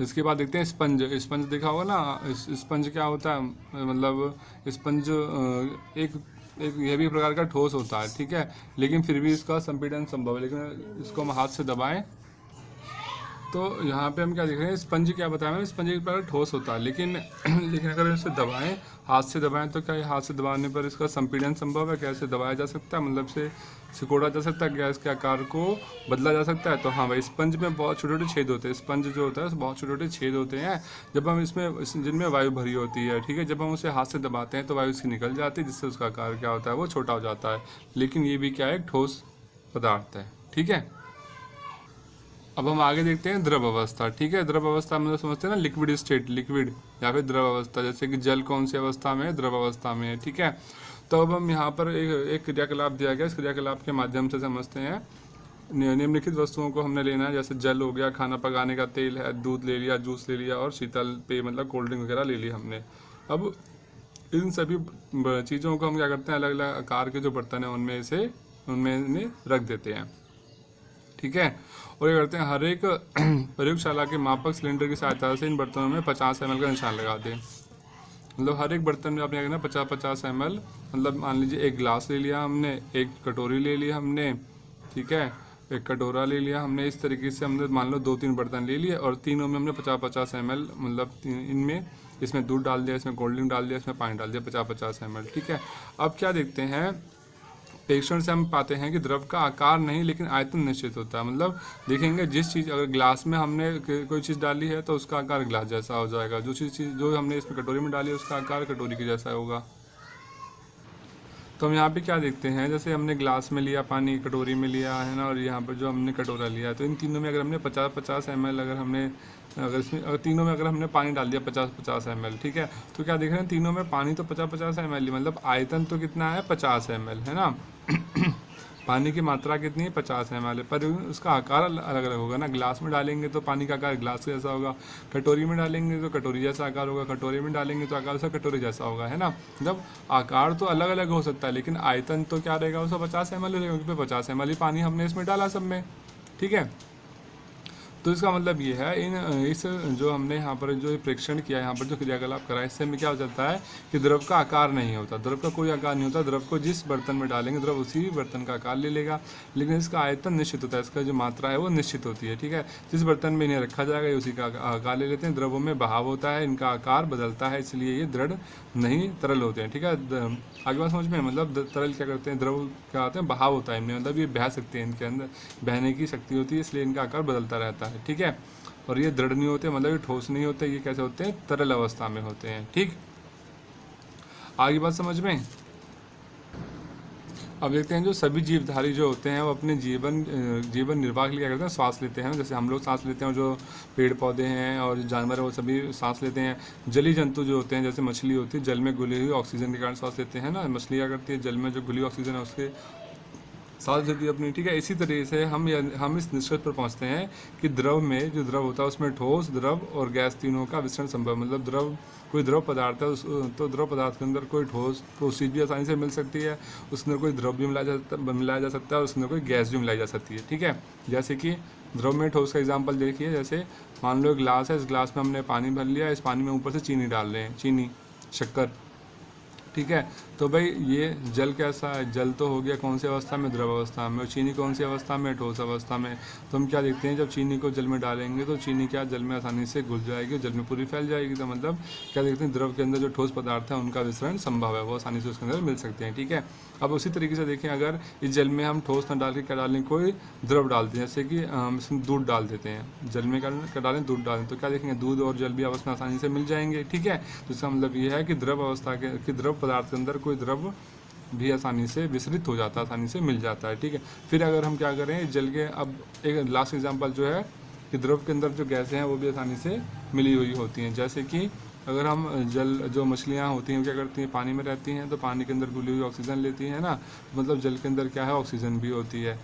इसके बाद देखते हैं स्पंज। स्पंज देखा होगा ना, स्पंज क्या होता है, मतलब स्पंज एक यह भी प्रकार का ठोस होता है, ठीक है, लेकिन फिर भी इसका संपीड़न संभव है। लेकिन इसको हम हाथ से दबाएं तो यहाँ पे हम क्या देख रहे हैं, स्पंज क्या बताया मैंने, स्पंज एक प्रकार ठोस होता है, लेकिन अगर इसे दबाएं, हाथ से दबाएं, तो क्या ये हाथ से दबाने पर इसका संपीड़न संभव है? कैसे दबाया जा सकता है, मतलब से सिकोड़ा जा सकता है, क्या इसके आकार को बदला जा सकता है? तो हाँ भाई, स्पंज में बहुत छोटे छोटे छेद होते हैं। स्पंज जो होता है उसमें बहुत छोटे छोटे छेद होते हैं, जब हम जिनमें वायु भरी होती है, ठीक है। जब हम उसे हाथ से दबाते हैं तो वायु इसकी निकल जाती है, जिससे उसका आकार क्या होता है, वो छोटा हो जाता है। लेकिन ये भी क्या है, एक ठोस पदार्थ है, ठीक है। अब हम आगे देखते हैं द्रव अवस्था, ठीक है। द्रव अवस्था मतलब समझते हैं ना, लिक्विड स्टेट, लिक्विड या फिर द्रव अवस्था। जैसे कि जल कौन सी अवस्था में है, द्रव अवस्था में है, ठीक है। तो अब हम यहाँ पर एक क्रियाकलाप दिया गया, इस क्रियाकलाप के माध्यम से समझते हैं। निम्नलिखित वस्तुओं को हमने लेना है, जैसे जल हो गया, खाना पकाने का तेल है, दूध ले लिया, जूस ले लिया, और शीतल पेय मतलब कोल्ड ड्रिंक वगैरह ले ली हमने। अब इन सभी चीज़ों को हम क्या करते हैं, अलग अलग आकार के जो बर्तन हैं उनमें इन्हें रख देते हैं, ठीक है। और ये करते हैं, हर एक प्रयोगशाला के मापक सिलेंडर की सहायता से इन बर्तनों में 50 ml का निशान लगा दें। मतलब हर एक बर्तन में आपने क्या करना, 50 ml, मतलब मान लीजिए एक गिलास ले लिया हमने, एक कटोरी ले ली हमने, ठीक है, एक कटोरा ले लिया हमने। इस तरीके से हमने मान लो 2-3 बर्तन ले लिए, और तीनों में हमने 50 ml, मतलब इसमें दूध डाल दिया, इसमें कोल्ड ड्रिंक डाल दिया, इसमें पानी डाल दिया, 50 ml, ठीक है। अब क्या देखते हैं, प्रेक्षण से हम पाते हैं कि द्रव का आकार नहीं लेकिन आयतन निश्चित होता है। मतलब देखेंगे, जिस चीज़ अगर गिलास में हमने कोई चीज़ डाली है तो उसका आकार गिलास जैसा हो जाएगा, जो चीज़ जो हमने इसमें कटोरी में डाली है उसका आकार कटोरी के जैसा होगा। तो हम यहाँ पे क्या देखते हैं, जैसे हमने गिलास में लिया पानी, कटोरी में लिया, है ना, और यहाँ पर जो हमने कटोरा लिया, तो इन तीनों में अगर हमने 50 ml अगर तीनों में अगर हमने पानी डाल दिया 50 ml, ठीक है, तो क्या देख रहे हैं, तीनों में पानी तो 50 ml, मतलब आयतन तो कितना है, 50 ml, है ना। पानी की मात्रा कितनी है, 50 ml, पर उसका आकार अलग अलग होगा ना। गिलास में डालेंगे तो पानी का आकार गिलास जैसा होगा, कटोरी में डालेंगे तो कटोरी जैसा आकार होगा, कटोरी में डालेंगे तो आकार उसका कटोरी जैसा होगा, है ना। मतलब आकार तो अलग अलग हो सकता है, लेकिन आयतन तो क्या रहेगा, उसका 50 ml रहेगा, क्योंकि 50 ml ही पानी हमने इसमें डाला सब में, ठीक है। तो इसका मतलब ये है, इस जो हमने यहाँ पर जो प्रेक्षण किया, यहाँ पर जो क्रियाकलाप करा, इससे हमें क्या हो जाता है कि द्रव का आकार नहीं होता, द्रव का कोई आकार नहीं होता। द्रव को जिस बर्तन में डालेंगे द्रव उसी बर्तन का आकार ले लेगा, लेकिन इसका आयतन निश्चित होता है, इसका जो मात्रा है वो निश्चित होती है, ठीक है। जिस बर्तन में इन्हें रखा जाएगा उसी का आकार ले लेते हैं। द्रवों में बहाव होता है, इनका आकार बदलता है, इसलिए ये दृढ़ नहीं तरल होते हैं, ठीक है। आगे बात समझ में, मतलब तरल क्या करते हैं, द्रव क्या होते हैं, बहाव होता है इनमें, मतलब ये बह सकते हैं, इनके अंदर बहने की शक्ति होती है, इसलिए इनका आकार बदलता रहता है, ठीक है। और ये दृढ़ नहीं होते, मतलब ये ठोस नहीं होते, ये कैसे होते हैं, तरल अवस्था में होते हैं। ठीक, आगे बात समझ में। अब देखते हैं जो सभी जीवधारी जो होते हैं वो अपने जीवन निर्वाह के लिए क्या करते हैं, सांस लेते हैं। जैसे हम लोग सांस लेते हैं, जो पेड़ पौधे हैं और जानवर है वो सभी सांस लेते हैं। जलीय जंतु जो होते हैं, जैसे मछली होती है, जल में घुली हुई ऑक्सीजन के कारण सांस लेते हैं ना। मछली क्या करती है, जल में जो घुली ऑक्सीजन है उसके सांस लेती है अपनी। ठीक है, इसी तरीके से हम इस निष्कर्ष पर पहुंचते हैं कि द्रव में जो द्रव होता है उसमें ठोस, द्रव और गैस तीनों का विसरण संभव। मतलब द्रव, कोई द्रव पदार्थ है तो द्रव पदार्थ के अंदर कोई ठोस चीज़ भी आसानी से मिल सकती है, उसके अंदर कोई द्रव भी मिलाया जा सकता है और उसके अंदर कोई गैस भी मिलाई जा सकती है। ठीक है, जैसे कि द्रव में ठोस का एग्जाम्पल देखिए, जैसे मान लो एक ग्लास है, इस ग्लास में हमने पानी भर लिया, इस पानी में ऊपर से चीनी डाल रहे हैं, चीनी, शक्कर। ठीक है, तो भाई ये जल कैसा है, जल तो हो गया कौन सी अवस्था में, द्रव अवस्था में, और चीनी कौन सी अवस्था में, ठोस अवस्था में। तो हम क्या देखते हैं, जब चीनी को जल में डालेंगे तो चीनी क्या जल में आसानी से घुल जाएगी, जल में पूरी फैल जाएगी। तो मतलब क्या देखते हैं, द्रव के अंदर जो ठोस पदार्थ है उनका विसरण संभव है, वो आसानी से उसके अंदर मिल सकते हैं। ठीक है, अब उसी तरीके से देखें, अगर इस जल में हम ठोस न डाल के क्या डालें, कोई द्रव डालते हैं, जैसे कि इसमें दूध डाल देते हैं, जल में क्या डालें, दूध डालें, तो क्या देखेंगे, दूध और जल भी आपस में आसानी से मिल जाएंगे। ठीक है, तो इसका मतलब ये है कि द्रव अवस्था के द्रव पदार्थ के अंदर कोई द्रव भी आसानी से विसरित हो जाता है, आसानी से मिल जाता है। ठीक है, फिर अगर हम क्या करें, जल के, अब एक लास्ट एग्जांपल जो है कि द्रव के अंदर जो गैसें हैं वो भी आसानी से मिली हुई होती हैं। जैसे कि अगर हम जल, जो मछलियाँ होती हैं क्या करती हैं, पानी में रहती हैं, तो पानी के अंदर घुली हुई ऑक्सीजन लेती हैं ना, मतलब जल के अंदर क्या है, ऑक्सीजन भी होती है।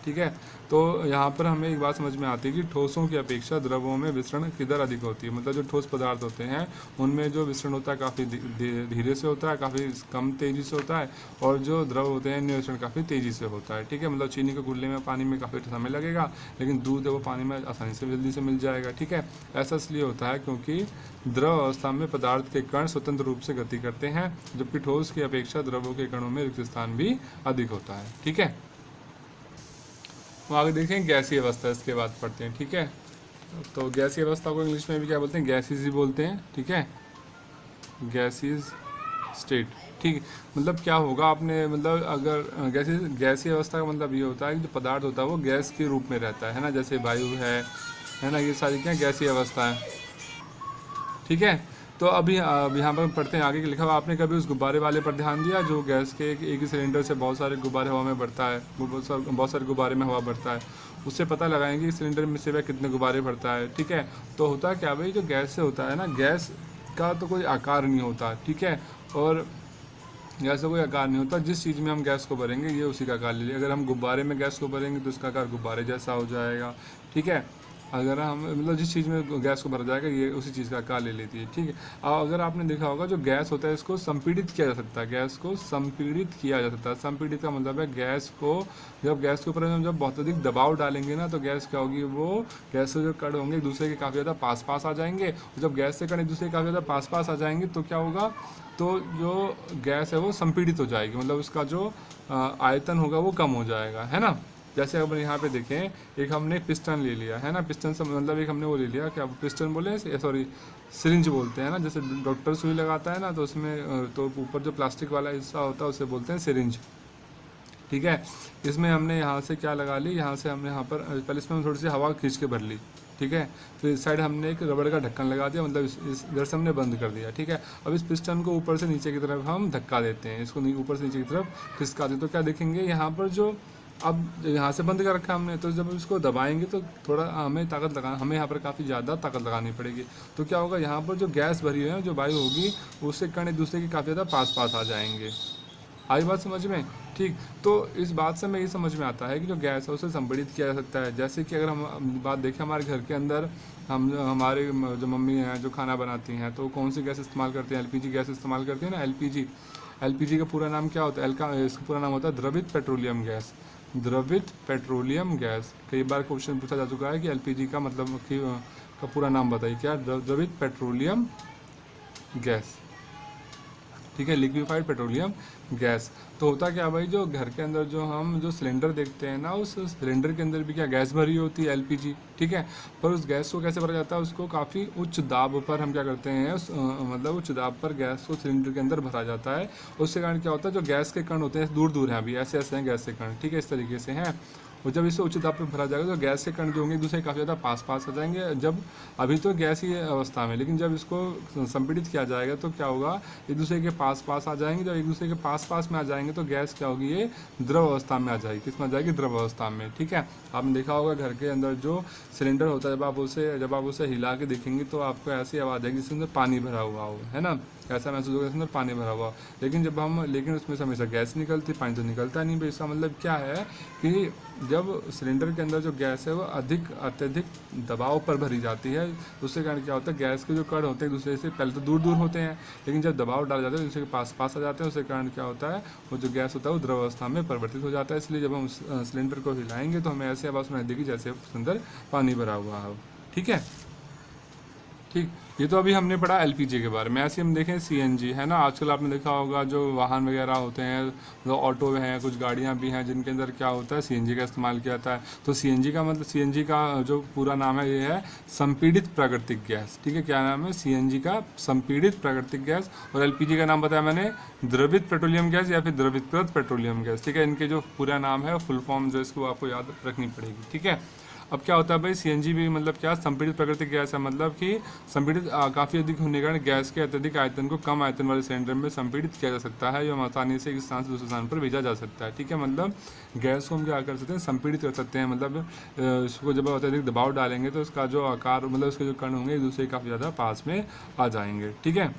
ठीक है, तो यहाँ पर हमें एक बात समझ में आती है कि ठोसों की अपेक्षा द्रवों में विसरण किधर अधिक होती है। मतलब जो ठोस पदार्थ होते हैं उनमें जो विसरण होता है काफ़ी धीरे से होता है, काफ़ी कम तेज़ी से होता है, और जो द्रव होते हैं इनमें विसरण काफ़ी तेज़ी से होता है। ठीक है, मतलब चीनी को घुलने में पानी में काफ़ी समय लगेगा, लेकिन दूध है वो पानी में आसानी से जल्दी से मिल जाएगा। ठीक है, ऐसा इसलिए होता है क्योंकि द्रव अवस्था में पदार्थ के कण स्वतंत्र रूप से गति करते हैं, जबकि ठोस की अपेक्षा द्रवों के कणों में रिक्त स्थान भी अधिक होता है। ठीक है, तो आगे देखें गैसीय अवस्था, इसके बाद पढ़ते हैं। ठीक है, तो गैसीय अवस्था को इंग्लिश में भी क्या बोलते हैं, गैसेस ही बोलते हैं। ठीक है, गैसीय स्टेट। ठीक, मतलब क्या होगा, आपने मतलब अगर गैसीय अवस्था का मतलब ये होता है कि जो पदार्थ होता है वो गैस के रूप में रहता है ना, जैसे वायु है ना, ये सारी क्या गैसीय अवस्था है। ठीक है, तो अभी यहाँ पर पढ़ते हैं आगे, लिखा हुआ, आपने कभी उस गुब्बारे वाले पर ध्यान दिया जो गैस के एक ही सिलेंडर से बहुत सारे गुब्बारे हवा में बढ़ता है, बहुत सारे गुब्बारे में हवा बढ़ता है, उससे पता लगाएंगे कि सिलेंडर में से वह कितने गुब्बारे भरता है। ठीक है, तो होता क्या भाई, जो गैस से होता है ना, गैस का तो कोई आकार नहीं होता। ठीक है, और गैस का कोई आकार नहीं होता, जिस चीज़ में हम गैस को भरेंगे ये उसी का आकार ले लेगा। अगर हम गुब्बारे में गैस को भरेंगे तो उसका आकार गुब्बारे जैसा हो जाएगा। ठीक है, अगर हम मतलब जिस चीज़ में गैस को भरा जाएगा ये उसी चीज़ का आकार ले लेती है। ठीक है, और अगर आपने देखा होगा जो गैस होता है इसको संपीड़ित किया जा सकता है, गैस को संपीड़ित किया जा सकता है। संपीड़ित का मतलब है गैस को, जब गैस के ऊपर हम जब बहुत अधिक दबाव डालेंगे ना, तो गैस क्या होगी, वो गैस से जो कण होंगे एक दूसरे के काफ़ी ज़्यादा पास आ जाएंगे, और जब गैस से कण एक दूसरे के काफ़ी ज़्यादा पास आ जाएंगे तो क्या होगा, तो जो गैस है वो संपीड़ित हो जाएगी, मतलब उसका जो आयतन होगा वो कम हो जाएगा, है ना। जैसे अगर यहाँ पे देखें, एक हमने पिस्टन ले लिया है ना, पिस्टन से मतलब एक हमने वो ले लिया, क्या पिस्टन बोले, सॉरी सिरिंज बोलते हैं ना, जैसे डॉक्टर सुई लगाता है ना, तो उसमें तो ऊपर जो प्लास्टिक वाला हिस्सा होता है उसे बोलते हैं सिरिंज। ठीक है, इसमें हमने यहाँ से क्या लगा ली, यहाँ से हमने यहाँ पर पहले इसमें थोड़ी सी हवा खींच के भर ली। ठीक है, फिर इस साइड हमने एक रबड़ का ढक्कन लगा दिया, मतलब इस इधर से हमने बंद कर दिया। ठीक है, अब इस पिस्टन को ऊपर से नीचे की तरफ हम धक्का देते हैं, इसको ऊपर से नीचे की तरफ खिसका देते, तो क्या देखेंगे यहाँ पर जो, अब यहाँ से बंद कर रखा हमने, तो जब इसको दबाएंगे तो थोड़ा हमें हमें यहाँ पर काफ़ी ज़्यादा ताकत लगानी पड़ेगी। तो क्या होगा, यहाँ पर जो गैस भरी हुई है, जो वायु होगी, उससे कण एक दूसरे के काफ़ी ज़्यादा पास आ जाएंगे। आई बात समझ में। ठीक, तो इस बात से हमें ये समझ में आता है कि जो गैस है उसे संपीड़ित किया जा सकता है। जैसे कि अगर हम बात देखें, हमारे घर के अंदर हमारे जो मम्मी हैं जो खाना बनाती हैं, तो कौन सी गैस इस्तेमाल करते हैं, एलपीजी गैस इस्तेमाल करते हैं ना, एलपीजी का पूरा नाम क्या होता है, इसका पूरा नाम होता है द्रवित पेट्रोलियम गैस। द्रवित पेट्रोलियम गैस, कई बार क्वेश्चन पूछा जा चुका है कि एलपीजी का मतलब का पूरा नाम बताइए, क्या, द्रवित पेट्रोलियम गैस। ठीक है, लिक्विफाइड पेट्रोलियम गैस। तो होता क्या भाई, जो घर के अंदर जो सिलेंडर देखते हैं ना, उस सिलेंडर के अंदर भी क्या गैस भरी होती है, एलपीजी। ठीक है, पर उस गैस को कैसे भरा जाता है, उसको काफ़ी उच्च दाब पर हम क्या करते हैं, मतलब उच्च दाब पर गैस को सिलेंडर के अंदर भरा जाता है। उसके कारण क्या होता है, जो गैस के कण होते हैं दूर दूर हैं, अभी ऐसे हैं गैस के कण। ठीक है, इस तरीके से हैं, और जब इसे उच्च दाब पर भरा जाएगा तो गैस के कण जो होंगे एक दूसरे के काफ़ी ज़्यादा पास पास आ जाएंगे। जब अभी तो गैस ही अवस्था में, लेकिन जब इसको संपीड़ित किया जाएगा तो क्या होगा, एक दूसरे के पास पास आ जाएंगे। जब एक दूसरे के पास पास में आ जाएंगे तो गैस क्या होगी, ये द्रव अवस्था में आ जाएगी। किस में आ जाएगी, द्रव अवस्था में। ठीक है, आपने देखा होगा घर के अंदर जो सिलेंडर होता है, जब आप उसे हिला के देखेंगे तो आपको ऐसी आवाज़ आएगी जिसके अंदर पानी भरा हुआ हो, है ना, ऐसा महसूस होगा इसके अंदर पानी भरा हुआ। लेकिन उसमें से हमेशा गैस निकलती, पानी तो निकलता नहीं। भाई इसका मतलब क्या है कि जब सिलेंडर के अंदर जो गैस है वो अत्यधिक दबाव पर भरी जाती है, उसके कारण क्या होता है, गैस के जो कण होते हैं एक दूसरे से पहले तो दूर दूर होते हैं, लेकिन जब दबाव डाल जाते हैं दूसरे के पास पास आ जाते हैं, उसके कारण क्या होता है, वो जो गैस होता है वो द्रव अवस्था में परिवर्तित हो जाता है। इसलिए जब हम सिलेंडर को हिलाएंगे तो हमें ऐसी आवाज़ सुनाई देगी जैसे उसके अंदर पानी भरा हुआ हो। ठीक है, ठीक, ये तो अभी हमने पढ़ा एलपीजी के बारे में। ऐसे हम देखें सीएनजी, है ना, आजकल आपने देखा होगा जो वाहन वगैरह होते हैं, जो ऑटो हैं, कुछ गाड़ियां भी हैं जिनके अंदर क्या होता है, सीएनजी का इस्तेमाल किया जाता है। तो सीएनजी का मतलब, सीएनजी का जो पूरा नाम है ये है संपीड़ित प्राकृतिक गैस। ठीक है, क्या नाम है, सीएनजी का संपीड़ित प्राकृतिक गैस। और एलपीजी का नाम बताया मैंने, द्रवित पेट्रोलियम गैस या फिर द्रवितकृत पेट्रोलियम गैस। ठीक है, इनके जो पूरा नाम है, फुल फॉर्म जो इसको आपको याद रखनी पड़ेगी। ठीक है, अब क्या होता है भाई, सीएनजी भी मतलब क्या, संपीड़ित प्राकृतिक गैस है, मतलब कि संपीड़ित काफ़ी अधिक होने के कारण गैस के अत्यधिक आयतन को कम आयतन वाले सिलेंडर में संपीड़ित किया जा सकता है, जो आसानी से एक स्थान से दूसरे स्थान पर भेजा जा सकता है। ठीक है, मतलब गैस को हम क्या कर सकते हैं, संपीड़ित कर सकते हैं। मतलब इसको जब अत्यधिक दबाव डालेंगे तो इसका जो आकार, मतलब उसके जो कण होंगे एक दूसरे के काफ़ी ज़्यादा पास में आ जाएंगे। ठीक है,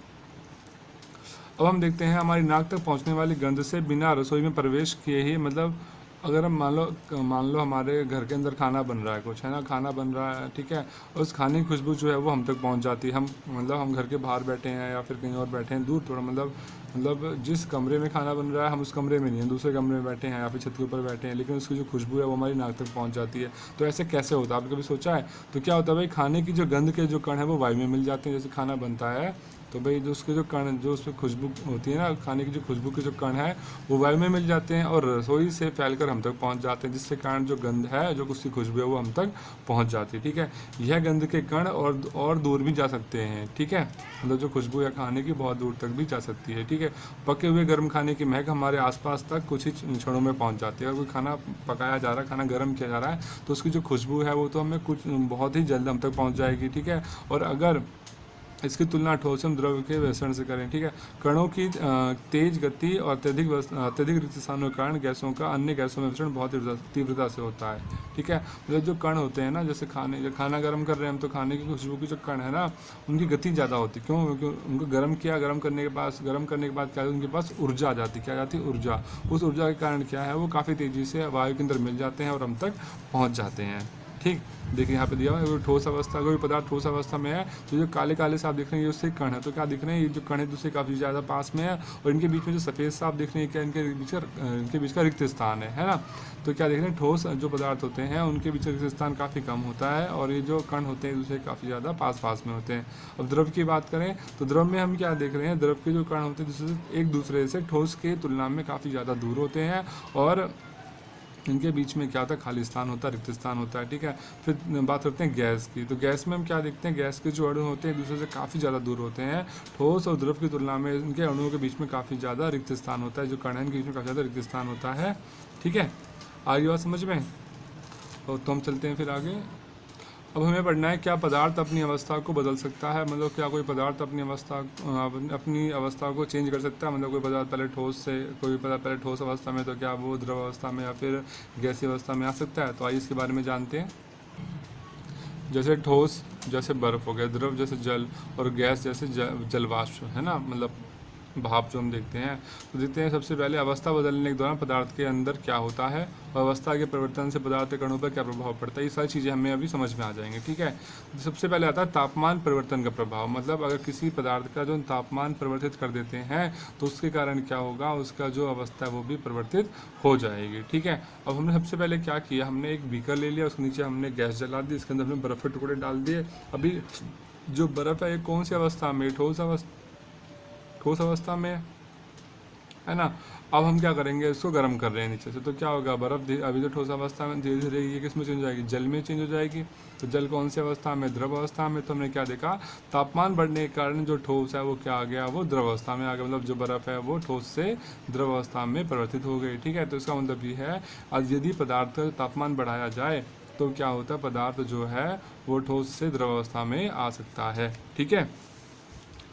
अब हम देखते हैं हमारी नाक तक पहुँचने वाली गंध से बिना रसोई में प्रवेश किए ही, मतलब अगर हम मान लो हमारे घर के अंदर खाना बन रहा है, कुछ है ना, खाना बन रहा है, ठीक है, उस खाने की खुशबू जो है वो हम तक पहुंच जाती है। हम घर के बाहर बैठे हैं या फिर कहीं और बैठे हैं दूर थोड़ा, मतलब जिस कमरे में खाना बन रहा है हम उस कमरे में नहीं हैं, दूसरे कमरे में बैठे हैं या फिर छत के ऊपर बैठे हैं, लेकिन उसकी जो खुशबू है वो हमारी नाक तक पहुँच जाती है। तो ऐसे कैसे होता है, आपने कभी सोचा है? तो क्या होता है भाई, खाने की जो गंध के जो कण है वो वायु में मिल जाते हैं। जैसे खाना बनता है तो भाई जो उसके जो कण, जो उसमें खुशबू होती है ना, खाने की जो खुशबू के जो कण है वो वायु में मिल जाते हैं और रसोई से फैलकर हम तक पहुंच जाते हैं, जिससे कारण जो गंध है, जो उसकी खुशबू है वो हम तक पहुंच जाती है। ठीक है, यह गंध के कण और दूर भी जा सकते हैं। ठीक है, मतलब जो खुशबू है खाने की बहुत दूर तक भी जा सकती है। ठीक है, पके हुए गर्म खाने की महक हमारे आसपास तक कुछ ही क्षणों में पहुँच जाती है। अगर कोई खाना पकाया जा रहा है, खाना गर्म किया जा रहा है, तो उसकी जो खुशबू है वो तो हमें कुछ बहुत ही जल्द हम तक पहुँच जाएगी। ठीक है, और अगर इसकी तुलना ठोस एवं द्रव के मिश्रण से करें, ठीक है, कणों की तेज गति और अत्यधिक रिक्त स्थानों के कारण गैसों का अन्य गैसों में मिश्रण बहुत तीव्रता से होता है। ठीक है, मतलब जो कण होते हैं ना, जैसे खाना गर्म कर रहे हैं हम, तो खाने की खुशबू की जो कण है ना, उनकी गति ज़्यादा होती है। क्यों? क्योंकि उनको गर्म किया, गर्म करने के बाद क्या है, उनके पास ऊर्जा आ जाती है। क्या जाती है? ऊर्जा। उस ऊर्जा के कारण क्या है, वो काफ़ी तेज़ी से वायु के अंदर मिल जाते हैं और हम तक पहुँच जाते हैं। ठीक, देखिए यहाँ पे दिया हुआ है, ठोस अवस्था, कोई पदार्थ ठोस अवस्था में है तो जो काले काले से आप देख रहे हैं ये उससे कण है। तो क्या दिख रहे हैं, ये जो कण है दूसरे काफ़ी ज़्यादा पास में है, और इनके बीच में जो सफ़ेद सा आप देख रहे हैं, क्या इनके बीच का रिक्त स्थान है ना। तो क्या देख रहे हैं, ठोस जो पदार्थ होते हैं उनके बीच रिक्त स्थान काफ़ी कम होता है, और ये जो कण होते हैं दूसरे काफ़ी ज़्यादा पास में होते हैं। अब द्रव की बात करें तो द्रव में हम क्या देख रहे हैं, द्रव के जो कण होते हैं एक दूसरे से ठोस के तुलना में काफ़ी ज़्यादा दूर होते हैं, और इनके बीच में क्या होता है, खाली स्थान होता है, रिक्त स्थान होता है। ठीक है, फिर बात करते हैं गैस की। तो गैस में हम क्या देखते हैं, गैस के जो अणु होते हैं एक दूसरे से काफ़ी ज़्यादा दूर होते हैं। ठोस और द्रव की तुलना में इनके अणुओं के बीच में काफ़ी ज़्यादा रिक्त स्थान होता है, जो कण है इनके बीच में काफ़ी ज़्यादा रिक्त स्थान होता है। ठीक है, आगे बात समझ में, तो हम चलते हैं फिर आगे। अब हमें पढ़ना है क्या पदार्थ अपनी अवस्था को बदल सकता है, मतलब क्या कोई पदार्थ अपनी अवस्था को चेंज कर सकता है। मतलब कोई पदार्थ पहले ठोस अवस्था में, तो क्या वो द्रव अवस्था में या फिर गैसीय अवस्था में आ सकता है। तो आइए इसके बारे में जानते हैं। जैसे ठोस जैसे बर्फ़ हो गया, द्रव जैसे जल, और गैस जैसे जलवाष्प, है ना, मतलब भाप जो हम देखते हैं। तो देखते हैं सबसे पहले अवस्था बदलने के दौरान पदार्थ के अंदर क्या होता है, और अवस्था के परिवर्तन से पदार्थ के कणों पर क्या प्रभाव पड़ता है। ये सारी चीज़ें हमें अभी समझ में आ जाएंगी। ठीक है, तो सबसे पहले आता है तापमान परिवर्तन का प्रभाव। मतलब अगर किसी पदार्थ का जो तापमान परिवर्तित कर देते हैं तो उसके कारण क्या होगा, उसका जो अवस्था है वो भी परिवर्तित हो जाएगी। ठीक है, अब हमने सबसे पहले क्या किया, हमने एक बीकर ले लिया, उसके नीचे हमने गैस जला दी, इसके अंदर हमने बर्फ़ के टुकड़े डाल दिए। अभी जो बर्फ़ है ये कौन सी अवस्था में, ठोस अवस्था में, है ना। अब हम क्या करेंगे, इसको गर्म कर रहे हैं नीचे से, तो क्या होगा, बर्फ़ अभी जो ठोस अवस्था में धीरे धीरे ये किस में चेंज हो जाएगी, जल में चेंज हो जाएगी। तो जल कौन सी अवस्था में, द्रव अवस्था में। तो हमने क्या देखा, तापमान बढ़ने के कारण जो ठोस है वो क्या आ गया, वो द्रव अवस्था में आ गया, मतलब जो बर्फ़ है वो ठोस से द्रव अवस्था में परिवर्तित हो गई। ठीक है, तो इसका मतलब ये है आज यदि पदार्थ का तापमान बढ़ाया जाए तो क्या होता है, पदार्थ जो है वो ठोस से द्रव अवस्था में आ सकता है। ठीक है,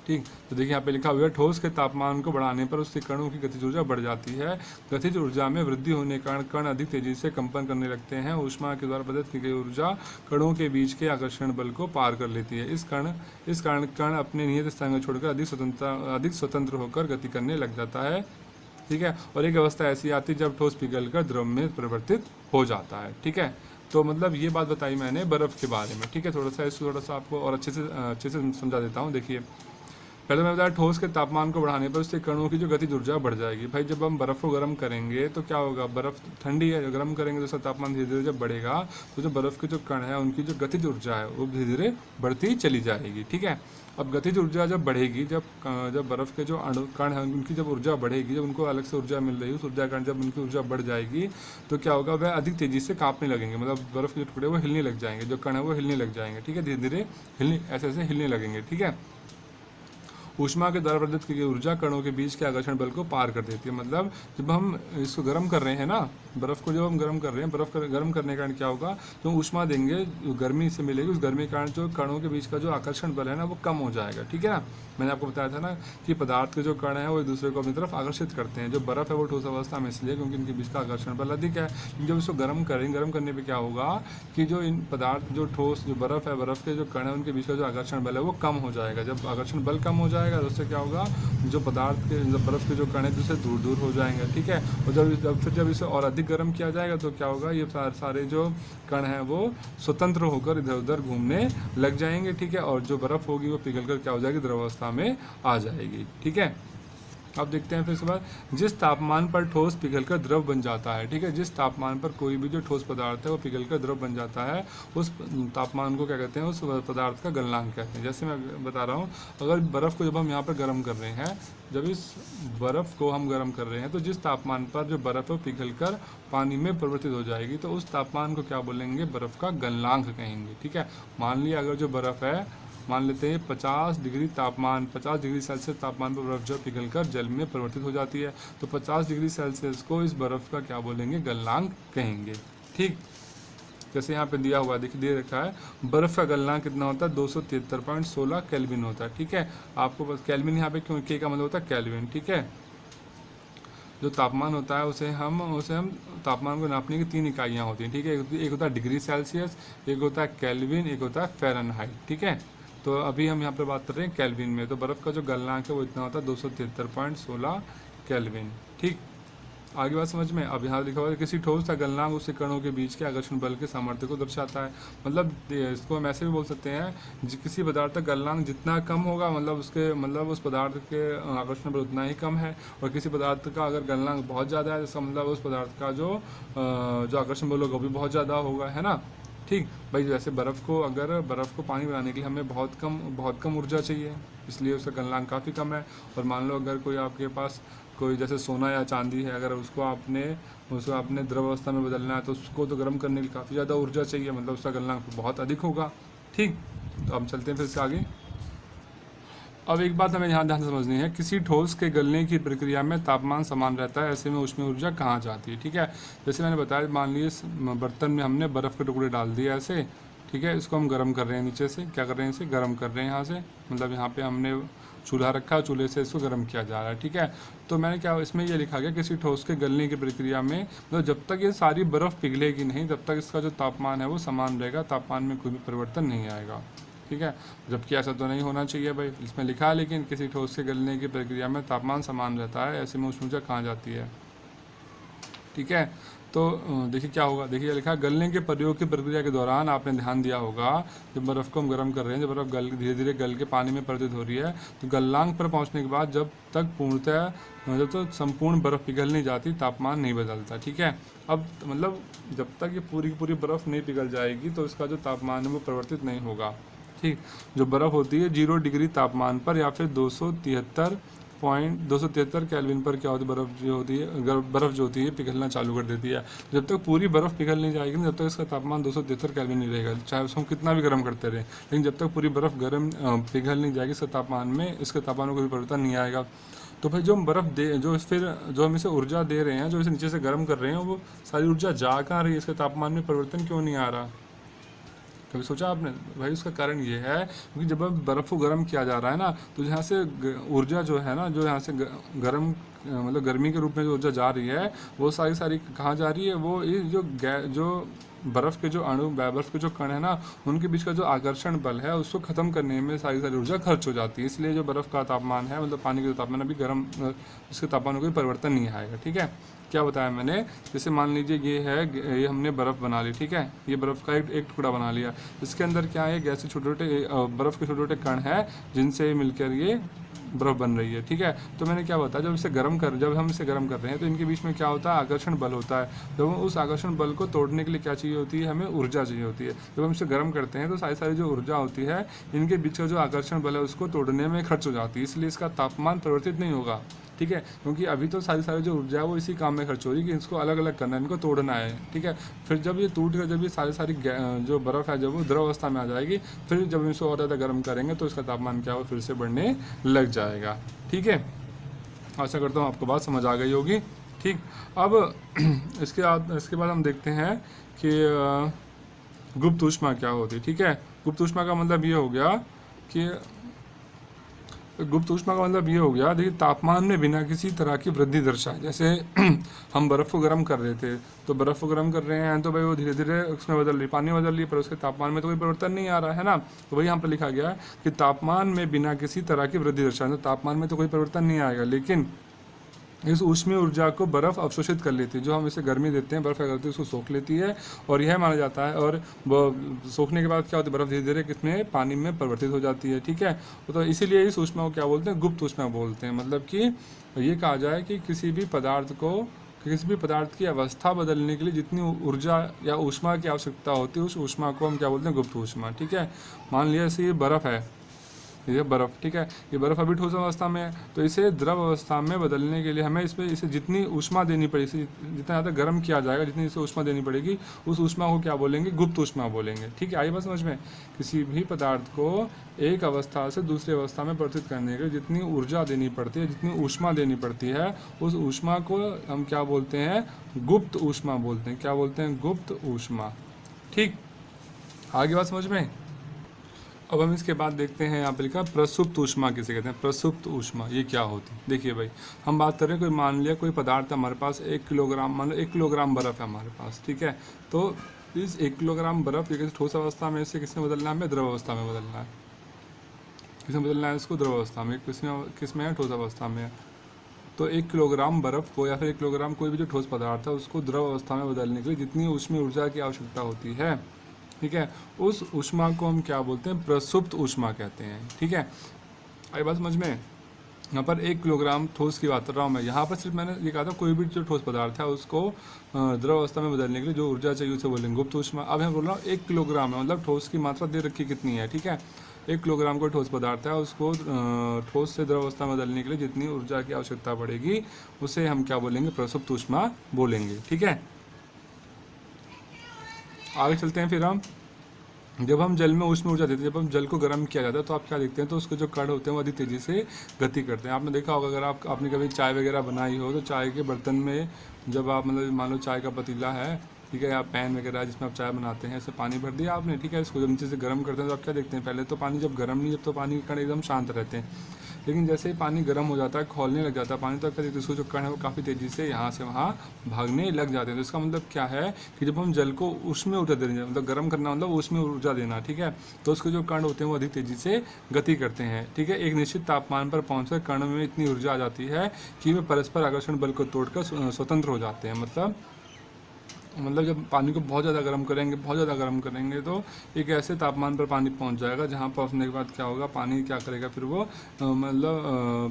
ठीक। तो देखिए यहाँ पे लिखा हुआ है, ठोस के तापमान को बढ़ाने पर उसके कणों की गतिज ऊर्जा बढ़ जाती है। गतिज ऊर्जा में वृद्धि होने के कारण कण अधिक तेजी से कंपन करने लगते हैं। ऊष्मा के द्वारा प्रदत्त की गई ऊर्जा कणों के बीच के आकर्षण बल को पार कर लेती है। इस कारण कण अपने नियत स्थान को छोड़कर अधिक स्वतंत्र होकर गति करने लग जाता है। ठीक है, और एक अवस्था ऐसी आती है जब ठोस पिघलकर द्रव में परिवर्तित हो जाता है। ठीक है, तो मतलब ये बात बताई मैंने बर्फ़ के बारे में। ठीक है, थोड़ा सा आपको और अच्छे से समझा देता हूँ। देखिए, पहले मैं बताया ठोस के तापमान को बढ़ाने पर उससे कणों की जो गतिज ऊर्जा बढ़ जाएगी। भाई जब हम बर्फ़ को गर्म करेंगे तो क्या होगा, बर्फ़ ठंडी है, गर्म करेंगे तो उसका तापमान धीरे धीरे जब बढ़ेगा तो जो बर्फ़ के जो कण है उनकी जो गतिज ऊर्जा है वो धीरे धीरे बढ़ती चली जाएगी। ठीक है, अब गतिज ऊर्जा जब बढ़ेगी, जब बर्फ़ के जो कण हैं उनकी जब ऊर्जा बढ़ेगी, जब उनको अलग से ऊर्जा मिल रही है, उस ऊर्जा कारण जब उनकी ऊर्जा बढ़ जाएगी तो क्या होगा, वह अधिक तेज़ी से काँपने लगेंगे, मतलब बर्फ़ के जो टुकड़े वो हिलने लग जाएंगे, जो कण है वो हिलने लग जाएंगे। ठीक है, धीरे धीरे ऐसे हिलने लगेंगे। ठीक है, ऊष्मा के द्वारा प्रदत्त की गई ऊर्जा कणों के बीच के आकर्षण बल को पार कर देती है। मतलब जब हम इसको गर्म कर रहे हैं ना, बर्फ़ को जब हम गर्म कर रहे हैं, गर्म करने के कारण क्या होगा, तो ऊष्मा देंगे, गर्मी से मिलेगी, उस गर्मी के कारण जो कणों के बीच का जो आकर्षण बल है ना वो कम हो जाएगा। ठीक है ना, मैंने आपको बताया था ना कि पदार्थ के जो कण हैं वो एक दूसरे को अपनी तरफ आकर्षित करते हैं। जो बर्फ़ है वो ठोस अवस्था में इसलिए क्योंकि इनके बीच का आकर्षण बल अधिक है। जब इसको गर्म करने पर क्या होगा कि जो इन पदार्थ जो ठोस जो बर्फ़ है, बर्फ़ के जो कण है उनके बीच का जो आकर्षण बल है वो कम हो जाएगा। जब आकर्षण बल कम हो जाएगा तो उससे क्या होगा, जो पदार्थ के बर्फ़ के जो कण है दूसरे दूर दूर हो जाएंगे। ठीक है, और जब इसे और अधिक गर्म किया जाएगा तो क्या होगा, ये सारे जो कण हैं वो स्वतंत्र होकर इधर उधर घूमने लग जाएंगे। ठीक है, और जो बर्फ़ होगी वो पिघलकर क्या हो जाएगी, द्रव अवस्था में आ जाएगी। ठीक है, अब देखते हैं फिर इसके बाद, जिस तापमान पर ठोस पिघलकर द्रव बन जाता है। ठीक है, जिस तापमान पर कोई भी जो ठोस पदार्थ है वो पिघलकर द्रव बन जाता है, उस तापमान को क्या कहते हैं, उस पदार्थ का गलनांक कहते हैं। जैसे मैं बता रहा हूँ, अगर बर्फ़ को जब हम यहाँ पर गर्म कर रहे हैं, जब इस बर्फ़ को हम गर्म कर रहे हैं तो जिस तापमान पर जो बर्फ़ है पिघलकर पानी में परिवर्तित हो जाएगी तो उस तापमान को क्या बोलेंगे, बर्फ़ का गलनांक कहेंगे। ठीक है, मान लिया अगर जो बर्फ़ है, मान लेते हैं 50 डिग्री सेल्सियस तापमान पर बर्फ़ जो पिघलकर जल में परिवर्तित हो जाती है, तो 50 डिग्री सेल्सियस को इस बर्फ़ का क्या बोलेंगे, गलनांक कहेंगे। ठीक, जैसे यहाँ पे दिया हुआ देखिए, दे रखा है बर्फ़ का गलनांक कितना होता है, 273.16 केल्विन होता है। ठीक है, आपको बस केल्विन यहाँ पे क्यों, के का मतलब होता है केल्विन। ठीक है, जो तापमान होता है उसे हम तापमान को नापने की 3 इकाइयाँ होती हैं। ठीक है, एक होता है डिग्री सेल्सियस, एक होता है केल्विन, एक होता है फ़ारेनहाइट। ठीक है, तो अभी हम यहाँ पर बात कर रहे हैं केल्विन में, तो बर्फ़ का जो गलनांक है वो इतना होता है 273.16 केल्विन। ठीक, आगे बात समझ में। अब यहाँ लिखा हुआ है, किसी ठोस का गलनांक उसके कणों के बीच के आकर्षण बल के सामर्थ्य को दर्शाता है। मतलब इसको हम ऐसे भी बोल सकते हैं, किसी पदार्थ का गलनांक जितना कम होगा मतलब उस पदार्थ के आकर्षण बल उतना ही कम है, और किसी पदार्थ का अगर गलनांक बहुत ज़्यादा है तो मतलब उस पदार्थ का जो आकर्षण बल होगा वो भी बहुत ज़्यादा होगा, है ना। ठीक भाई, जैसे बर्फ़ को पानी बनाने के लिए हमें बहुत कम ऊर्जा चाहिए, इसलिए उसका गलनांक काफ़ी कम है। और मान लो अगर कोई आपके पास कोई जैसे सोना या चांदी है, अगर उसको आपने द्रव अवस्था में बदलना है तो उसको तो गर्म करने के लिए काफ़ी ज़्यादा ऊर्जा चाहिए, मतलब उसका गलनांक बहुत अधिक होगा। ठीक, तो हम चलते हैं फिर से आगे। अब एक बात हमें यहाँ ध्यान से समझनी है, किसी ठोस के गलने की प्रक्रिया में तापमान समान रहता है, ऐसे में ऊष्मीय ऊर्जा कहाँ जाती है। ठीक है, जैसे मैंने बताया, मान लीजिए बर्तन में हमने बर्फ़ के टुकड़े डाल दिए ऐसे। ठीक है, इसको हम गर्म कर रहे हैं, नीचे से क्या कर रहे हैं, इसे गर्म कर रहे हैं यहाँ से, मतलब यहाँ पे हमने चूल्हा रखा, चूल्हे से इसको गर्म किया जा रहा है। ठीक है, तो मैंने क्या इसमें ये लिखा गया, किसी ठोस के गलने की प्रक्रिया में, मतलब जब तक ये सारी बर्फ़ पिघलेगी नहीं तब तक इसका जो तापमान है वो समान रहेगा, तापमान में कोई भी परिवर्तन नहीं आएगा। ठीक है, जबकि ऐसा तो नहीं होना चाहिए भाई, इसमें लिखा है लेकिन किसी ठोस के गलने की प्रक्रिया में तापमान समान रहता है, ऐसे में ऊष्मीय ऊर्जा कहाँ जाती है। ठीक है, तो देखिए क्या होगा, देखिए लिखा है, गलने के प्रयोग की प्रक्रिया के दौरान आपने ध्यान दिया होगा, जब बर्फ़ को हम गर्म कर रहे हैं, जब बर्फ़ धीरे धीरे गल के पानी में परिवर्तित हो रही है, तो गलनांक पर पहुंचने के बाद जब तक संपूर्ण बर्फ़ पिघल नहीं जाती, तापमान नहीं बदलता। ठीक है, अब मतलब जब तक ये पूरी की पूरी बर्फ़ नहीं पिघल जाएगी तो इसका जो तापमान है वो परिवर्तित नहीं होगा। ठीक, जो बर्फ़ होती है 0 डिग्री तापमान पर या फिर 273 273 केल्विन पर क्या होती है, बर्फ़ जो होती है, बर्फ़ जो होती है पिघलना चालू कर देती है। जब तक पूरी बर्फ़ पिघल नहीं जाएगी ना, जब तक इसका तापमान 273 केल्विन नहीं रहेगा, चाहे उसको हम कितना भी गर्म करते रहें, लेकिन जब तक पूरी बर्फ़ पिघल नहीं जाएगी इसके तापमान में, इसके तापमान में कोई परिवर्तन नहीं आएगा। तो भाई जो हम बर्फ़ दे जो हम इसे ऊर्जा दे रहे हैं, जो इसे नीचे से गर्म कर रहे हैं, वो सारी ऊर्जा जा कहाँ रही है, इसके तापमान में परिवर्तन क्यों नहीं आ रहा? कभी सोचा आपने? भाई उसका कारण ये है क्योंकि जब अब बर्फ़ को गर्म किया जा रहा है ना, तो यहाँ से ऊर्जा जो है ना, जो यहाँ से गर्म मतलब गर्मी के रूप में जो ऊर्जा जा रही है, वो सारी कहाँ जा रही है? वो ये जो बर्फ़ के जो अणु, बर्फ़ के जो कण है ना, उनके बीच का जो आकर्षण बल है, उसको ख़त्म करने में सारी ऊर्जा खर्च हो जाती है। इसलिए जो बर्फ़ का तापमान है, मतलब पानी का तापमान अभी गर्म, इसके तापमान में कोई परिवर्तन नहीं आएगा। ठीक है, क्या बताया मैंने? जैसे मान लीजिए ये हमने बर्फ़ बना ली, ठीक है, ये बर्फ़ का एक टुकड़ा बना लिया। इसके अंदर क्या है? गैस छोटे छोटे बर्फ़ के छोटे छोटे कण हैं, जिनसे मिलकर ये बर्फ़ बन रही है। ठीक है, तो मैंने क्या बताया, जब हम इसे गर्म कर रहे हैं तो इनके बीच में क्या होता है? आकर्षण बल होता है। जब हम उस आकर्षण बल को तोड़ने के लिए क्या चाहिए होती है? हमें ऊर्जा चाहिए होती है। जब हम इसे गर्म करते हैं तो सारी जो ऊर्जा होती है, इनके बीच का जो आकर्षण बल है, उसको तोड़ने में खर्च हो जाती है, इसलिए इसका तापमान परिवर्तित नहीं होगा। ठीक है, क्योंकि अभी तो सारी जो ऊर्जा है वो इसी काम में खर्च हो रही है कि इसको अलग अलग करना है, इनको तोड़ना है। ठीक है, फिर जब ये टूट कर, जब ये सारी जो बर्फ़ है, जब वो द्रव अवस्था में आ जाएगी, फिर जब हम इसको और ज़्यादा गर्म करेंगे तो इसका तापमान क्या हो, फिर से बढ़ने लग जाएगा। ठीक है, आशा करता हूँ आपको बात समझ आ गई होगी। ठीक, अब इसके बाद हम देखते हैं कि गुप्त ऊष्मा क्या होती है। ठीक है, गुप्त ऊष्मा का मतलब ये हो गया कि देखिए, तापमान में बिना किसी तरह की वृद्धि दर्शाए। जैसे हम बर्फ़ को गर्म कर रहे थे, तो बर्फ़ को गर्म कर रहे हैं तो भाई वो धीरे धीरे उसमें बदल रही, पानी बदल रही, पर उसके तापमान में तो कोई परिवर्तन नहीं आ रहा है ना। तो वही यहाँ पर लिखा गया है कि तापमान में बिना किसी तरह की वृद्धि दर्शाए, तो तापमान में तो कोई परिवर्तन नहीं आएगा, लेकिन इस ऊष्मीय ऊर्जा को बर्फ़ अवशोषित कर लेती है। जो हम इसे गर्मी देते हैं, बर्फ़ क्या करती है, उसको सोख लेती है, और यह माना जाता है। और वो सोखने के बाद क्या होता है? बर्फ़ धीरे धीरे किसमें, पानी में परिवर्तित हो जाती है। ठीक है, तो इसीलिए इस ऊष्मा को क्या बोलते हैं? गुप्त ऊष्मा बोलते हैं। मतलब कि ये कहा जाए कि किसी भी पदार्थ की अवस्था बदलने के लिए जितनी ऊर्जा या ऊष्मा की आवश्यकता होती है, उस ऊष्मा को हम क्या बोलते हैं? गुप्त ऊष्मा। ठीक है, मान लिया जैसे ये बर्फ़ है, ये बर्फ़, ठीक है, ये बर्फ़ अभी ठोस अवस्था में है, तो इसे द्रव अवस्था में बदलने के लिए हमें इसे जितनी ऊष्मा देनी पड़ेगी, इसे जितना ज़्यादा गर्म किया जाएगा, जितनी इसे ऊष्मा देनी पड़ेगी, उस ऊष्मा को क्या बोलेंगे? गुप्त ऊष्मा बोलेंगे। ठीक है, आई बात समझ में? किसी भी पदार्थ को एक अवस्था से दूसरी अवस्था में परिवर्तित करने के लिए जितनी ऊर्जा देनी पड़ती है, जितनी ऊष्मा देनी पड़ती है, उस ऊष्मा को हम क्या बोलते हैं? गुप्त ऊष्मा बोलते हैं। क्या बोलते हैं? गुप्त ऊष्मा। ठीक, आगे बात समझ में? अब हम इसके बाद देखते हैं, यहाँ पर लिखा प्रसुप्त ऊष्मा किसे कहते हैं? प्रसुप्त ऊष्मा ये क्या होती है? देखिए भाई, हम बात कर रहे हैं, कोई मान लिया कोई पदार्थ है हमारे पास, 1 किलोग्राम, मान लो 1 किलोग्राम बर्फ़ है हमारे पास। ठीक है, तो इस 1 किलोग्राम बर्फ़ ये ठोस अवस्था में से किसमें बदलना है? हमें द्रव अवस्था में बदलना है। किसमें बदलना है इसको? द्रव अवस्था में। किसमें है? ठोस अवस्था में है। तो 1 किलोग्राम बर्फ़ को या फिर 1 किलोग्राम कोई भी जो ठोस पदार्थ है, उसको द्रव अवस्था में बदलने के लिए जितनी ऊष्मीय ऊर्जा की आवश्यकता होती है, ठीक है, उस ऊष्मा को हम क्या बोलते हैं? प्रसुप्त ऊष्मा कहते हैं। ठीक है, आई बात समझ में? यहाँ पर 1 किलोग्राम ठोस की बात कर रहा हूँ मैं। यहाँ पर सिर्फ मैंने ये कहा था कोई भी जो ठोस पदार्थ है उसको द्रव अवस्था में बदलने के लिए जो ऊर्जा चाहिए उसे बोलेंगे गुप्त ऊष्मा। अब मैं बोल रहा हूँ 1 किलोग्राम है, मतलब ठोस की मात्रा दे रखी कितनी है। ठीक है, 1 किलोग्राम का ठोस पदार्थ है, उसको ठोस से द्रव अवस्था में बदलने के लिए जितनी ऊर्जा की आवश्यकता पड़ेगी, उसे हम क्या बोलेंगे? प्रसुप्त ऊष्मा बोलेंगे। ठीक है, आगे चलते हैं। फिर हम जब हम जल में ऊष्मीय ऊर्जा देते हैं, जब हम जल को गर्म किया जाता है, तो आप क्या देखते हैं? तो उसके जो कण होते हैं वो अधिक तेज़ी से गति करते हैं। आपने देखा होगा, अगर आपने कभी चाय वगैरह बनाई हो, तो चाय के बर्तन में जब आप मतलब मान लो चाय का पतीला है, ठीक है, या पैन वगैरह जिसमें आप चाय बनाते हैं, इसमें पानी भर दिया आपने, ठीक है, इसको जब नीचे से गर्म करते हैं तो आप क्या देखते हैं? पहले तो पानी जब गर्म नहीं, जब तो पानी के कण एकदम शांत रहते हैं, लेकिन जैसे ही पानी गर्म हो जाता है, खौलने लग जाता है पानी, तो क्या देखते हैं? उसको जो कण है वो काफ़ी तेज़ी से यहाँ से वहाँ भागने लग जाते हैं। तो इसका मतलब क्या है कि जब हम जल को ऊष्मीय ऊर्जा दे रहे हैं, मतलब गर्म करना मतलब ऊष्मीय ऊर्जा देना, ठीक है, तो उसके जो कण होते हैं वो अधिक तेज़ी से गति करते हैं। ठीक है, एक निश्चित तापमान पर पहुँचकर कण में इतनी ऊर्जा आ जाती है कि वे परस्पर आकर्षण बल को तोड़कर स्वतंत्र हो जाते हैं। मतलब मतलब जब पानी को बहुत ज़्यादा गर्म करेंगे तो एक ऐसे तापमान पर पानी पहुंच जाएगा जहां पहुंचने के बाद क्या होगा, पानी क्या करेगा फिर वो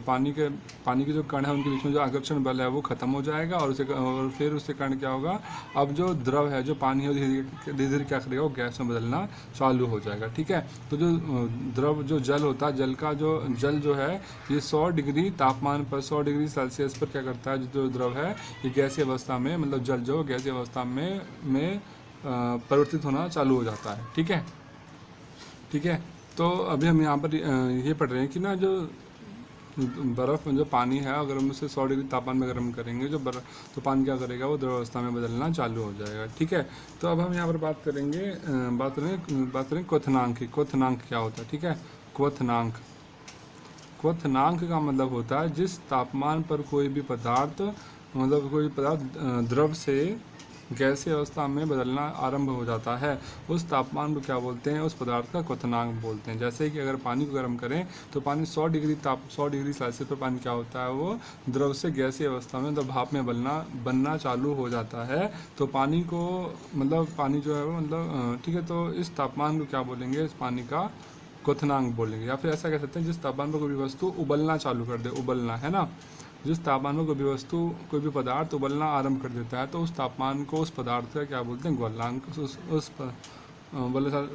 पानी के जो कण है उनके बीच में जो आकर्षण बल है वो ख़त्म हो जाएगा, और फिर उससे कण क्या होगा, अब जो द्रव है, जो पानी है, धीरे धीरे क्या करेगा, वो गैस में बदलना चालू हो जाएगा। ठीक है, तो जो द्रव जो जल होता है, जल जो है ये 100 डिग्री तापमान पर, 100 डिग्री सेल्सियस पर क्या करता है, जो द्रव है ये गैसीय अवस्था में, मतलब जल जो गैसीय अवस्था में परिवर्तित होना चालू हो जाता है। ठीक है, ठीक है। तो अभी हम यहाँ पर ये पढ़ रहे हैं कि ना जो बर्फ़ जो पानी है, अगर हम उसे 100 डिग्री तापमान में गर्म करेंगे जो बर्फ़, तो पानी क्या करेगा, वो द्रव अवस्था में बदलना चालू हो जाएगा। ठीक है, तो अब हम यहाँ पर बात करें क्वथनांक की। क्वथनांक क्या होता है? ठीक है, क्वथनांक का मतलब होता है जिस तापमान पर कोई पदार्थ द्रव से गैसीय अवस्था में बदलना आरंभ हो जाता है, उस तापमान को क्या बोलते हैं, उस पदार्थ का क्वथनांक बोलते हैं। जैसे कि अगर पानी को गर्म करें तो पानी 100 डिग्री सेल्सियस पर पानी क्या होता है, वो द्रव से गैसीय अवस्था में, मतलब भाप में बनना चालू हो जाता है। तो पानी जो है वो ठीक है, तो इस तापमान को क्या बोलेंगे, इस पानी का क्वथनांक बोलेंगे। या फिर ऐसा कह सकते हैं जिस तापमान पर कोई भी वस्तु उबलना चालू कर दे, उबलना है ना, जिस तापमान में कोई भी पदार्थ उबलना आरंभ कर देता है, तो उस तापमान को, उस पदार्थ का क्या बोलते हैं, गलनांक।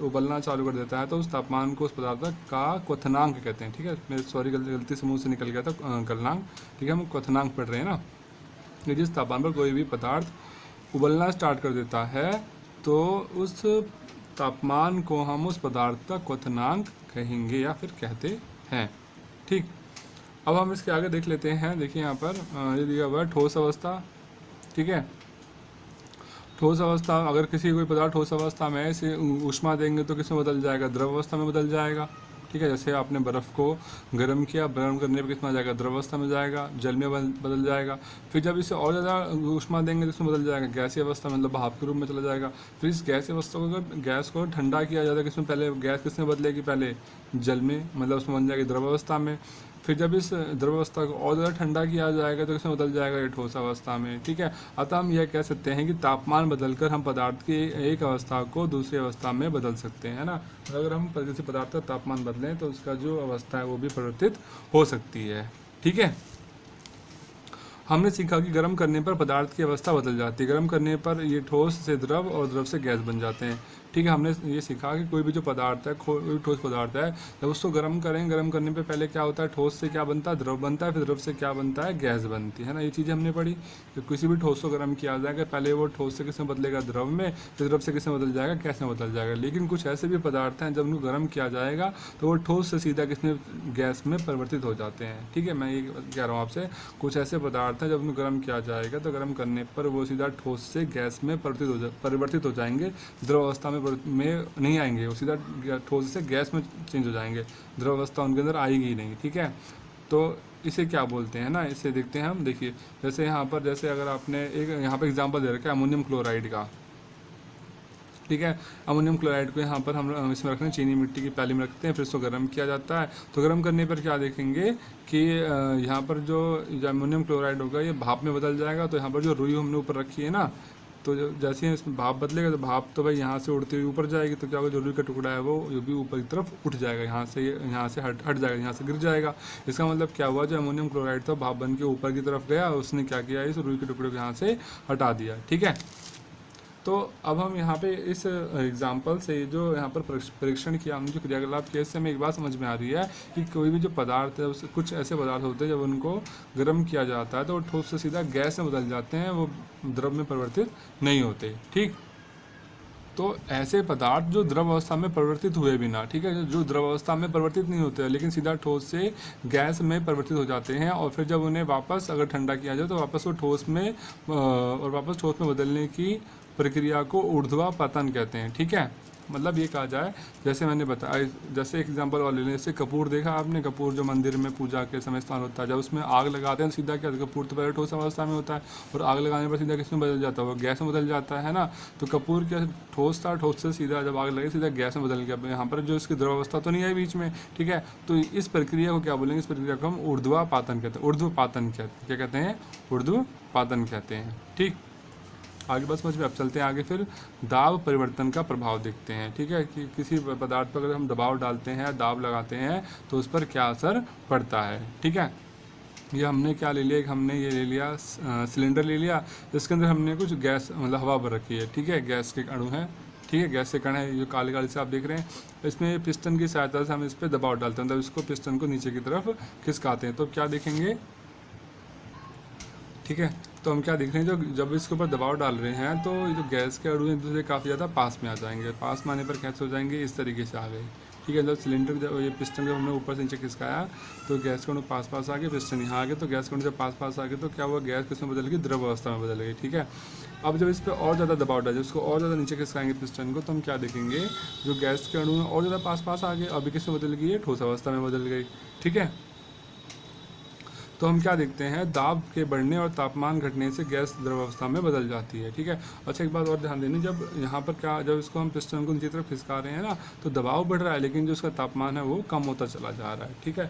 उबलना चालू कर देता है तो उस तापमान को, उस पदार्थ का क्वथनांक कहते हैं। ठीक है, मेरे सॉरी गलती से मुंह से निकल गया था गलनांक। ठीक है, हम क्वथनांक पढ़ रहे हैं ना, कि जिस तापमान पर कोई भी पदार्थ उबलना स्टार्ट कर देता है तो उस तापमान को हम उस पदार्थ का क्वथनांक कहेंगे या फिर कहते हैं। ठीक, अब हम इसके आगे देख लेते हैं। देखिए यहाँ पर ये दिया हुआ है ठोस अवस्था। ठीक है, ठोस अवस्था, अगर कोई पदार्थ ठोस अवस्था में है, इसे ऊष्मा देंगे तो किस में बदल जाएगा, द्रव अवस्था में बदल जाएगा। ठीक है, जैसे आपने बर्फ़ को गर्म किया, गर्म करने पर किस में जाएगा, द्रव अवस्था में जाएगा, जल में बदल जाएगा। फिर जब इसे और ज़्यादा ऊष्मा देंगे तो इसमें बदल जाएगा गैसीय अवस्था में, मतलब भाप के रूप में चला जाएगा। फिर इस गैसीय अवस्था को, अगर गैस को ठंडा किया जाता है, किसमें पहले गैस किसमें बदलेगी, पहले जल में, मतलब उसमें बन जाएगी द्रव अवस्था में। फिर जब इस द्रव अवस्था को और ज़्यादा ठंडा किया जाएगा तो इसमें बदल जाएगा ये ठोस अवस्था में। ठीक है, अतः हम यह कह सकते हैं कि तापमान बदलकर हम पदार्थ की एक अवस्था को दूसरी अवस्था में बदल सकते हैं ना। अगर हम किसी पदार्थ का तापमान बदलें तो उसका जो अवस्था है वो भी परिवर्तित हो सकती है। ठीक है, हमने सीखा कि गर्म करने पर पदार्थ की अवस्था बदल जाती है। गर्म करने पर ये ठोस से द्रव और द्रव से गैस बन जाते हैं। ठीक है, हमने ये सीखा कि कोई भी जो पदार्थ है, कोई भी ठोस पदार्थ है, जब उसको गर्म करें, गर्म करने पे पहले क्या होता है, ठोस से क्या बनता है, द्रव बनता है, फिर द्रव से क्या बनता है, गैस बनती है ना। ये चीज़ें हमने पढ़ी। तो किसी भी ठोस को गर्म किया जाएगा, पहले वो ठोस से किस में बदलेगा, द्रव में, फिर द्रव से किस में बदल जाएगा, गैस में बदल जाएगा। लेकिन कुछ ऐसे भी पदार्थ हैं जब उनको गर्म किया जाएगा तो वो ठोस से सीधा किस में, गैस में परिवर्तित हो जाते हैं। ठीक है, मैं ये कह रहा हूँ आपसे, कुछ ऐसे पदार्थ हैं जब उनको गर्म किया जाएगा तो गर्म करने पर वो सीधा ठोस से गैस में परिवर्तित हो जाएंगे, द्रव अवस्था में नहीं आएंगे, वो सीधा ठोस से गैस में चेंज हो जाएंगे, द्रव अवस्था उनके अंदर आएगी ही नहीं। ठीक है, तो इसे क्या बोलते हैं ना, इसे देखते हैं हम। देखिए जैसे यहाँ पर, जैसे अगर आपने यहाँ पर एग्जांपल दे रखा है अमोनियम क्लोराइड का। ठीक है, अमोनियम क्लोराइड को यहाँ पर हम इसमें रखते हैं, चीनी मिट्टी की प्याली में रखते हैं, फिर इसको गर्म किया जाता है। तो गर्म करने पर क्या देखेंगे कि यहाँ पर जो अमोनियम क्लोराइड होगा ये भाप में बदल जाएगा। तो यहाँ पर जो रुई हमने ऊपर रखी है ना, तो जैसे ही इसमें भाप बदलेगा तो भाप तो भाई यहाँ से उड़ते हुए ऊपर जाएगी, तो क्या होगा, जो रुई का टुकड़ा है वो भी ऊपर की तरफ उठ जाएगा, यहाँ से हट जाएगा, यहाँ से गिर जाएगा। इसका मतलब क्या हुआ, जो अमोनियम क्लोराइड था भाप बन के ऊपर की तरफ गया, उसने क्या किया, इस रुई के टुकड़े को यहाँ से हटा दिया। ठीक है, तो अब हम यहाँ पे इस एग्जाम्पल से जो यहाँ पर परीक्षण किया हमने, जो क्रियाकलाप किया, इससे हमें एक बात समझ में आ रही है कि कोई भी जो पदार्थ है, उससे कुछ ऐसे पदार्थ होते हैं जब उनको गर्म किया जाता है तो वो ठोस से सीधा गैस में बदल जाते हैं, वो द्रव में परिवर्तित नहीं होते। ठीक, तो ऐसे पदार्थ जो द्रव अवस्था में परिवर्तित हुए बिना, ठीक है, जो द्रव अवस्था में परिवर्तित नहीं होते हैं लेकिन सीधा ठोस से गैस में परिवर्तित हो जाते हैं, और फिर जब उन्हें वापस अगर ठंडा किया जाए तो वापस वो ठोस में बदलने की प्रक्रिया को ऊर्ध्वापतन कहते हैं। ठीक है, मतलब ये कहा जाए, जैसे मैंने बताया, जैसे एक एग्जांपल और ले लें, जैसे कपूर देखा आपने, कपूर जो मंदिर में पूजा के समय स्थान होता है, जब उसमें आग लगाते हैं सीधा क्या, कपूर तो पहले ठोस अवस्था में होता है और आग लगाने पर सीधा किस में बदल जाता है, वो गैस में बदल जाता है ना। तो कपूर क्या ठोस था, ठोस से सीधा जब आग लगे सीधा गैस में बदल गया, यहाँ पर जो इसकी द्रव अवस्था तो नहीं आई बीच में। ठीक है, तो इस प्रक्रिया को क्या बोलेंगे, इस प्रक्रिया को हम ऊर्ध्वापातन कहते हैं। ऊर्ध्वपातन क्या कहते हैं, ऊर्ध्वपातन कहते हैं। ठीक, आगे बस समझ में। अब चलते हैं आगे, फिर दाब परिवर्तन का प्रभाव देखते हैं। ठीक है, कि किसी पदार्थ पर अगर हम दबाव डालते हैं, दाब लगाते हैं, तो उस पर क्या असर पड़ता है। ठीक है, ये हमने क्या ले लिया, एक हमने ये ले लिया सिलेंडर ले लिया, जिसके अंदर हमने कुछ गैस मतलब हवा भर रखी है। ठीक है, गैस के अणु हैं, ठीक है, गैस के कण है, जो काले काले से आप देख रहे हैं। इसमें पिस्टन की सहायता से हम इस पर दबाव डालते हैं, मतलब इसको पिस्टन को नीचे की तरफ खिसकाते हैं, तो क्या देखेंगे। ठीक है, तो हम क्या देख रहे हैं, जो जब इसके ऊपर दबाव डाल रहे हैं तो ये जो गैस के अणु एक दूसरे काफ़ी ज़्यादा पास में आ जाएंगे। पास में आने पर कैसे हो जाएंगे, इस तरीके से आ गए। ठीक है, जब सिलेंडर जब ये पिस्टन जब हमने ऊपर से नीचे खिसकाया तो गैस के अणु पास पास आ गए, पिस्टन यहाँ आ गए, तो गैस के अणु जब पास पास आ गए तो क्या हुआ, गैस किसमें बदल गई, द्रव अवस्था में बदल गई। ठीक है, अब जब इस पर और ज़्यादा दबाव डाले, उसको और ज़्यादा नीचे खिसकाएंगे पिस्टन को, तो हम क्या देखेंगे, जो गैस के अणु और ज़्यादा पास पास आ गए, अभी किसमें बदल गई है, ठोस अवस्था में बदल गई। ठीक है, तो हम क्या देखते हैं, दाब के बढ़ने और तापमान घटने से गैस द्रव अवस्था में बदल जाती है। ठीक है, अच्छा एक बात और ध्यान देनी, जब यहाँ पर क्या, जब इसको हम पिस्टन को नीचे तरफ खिसका रहे हैं ना, तो दबाव बढ़ रहा है, लेकिन जो उसका तापमान है वो कम होता चला जा रहा है। ठीक है,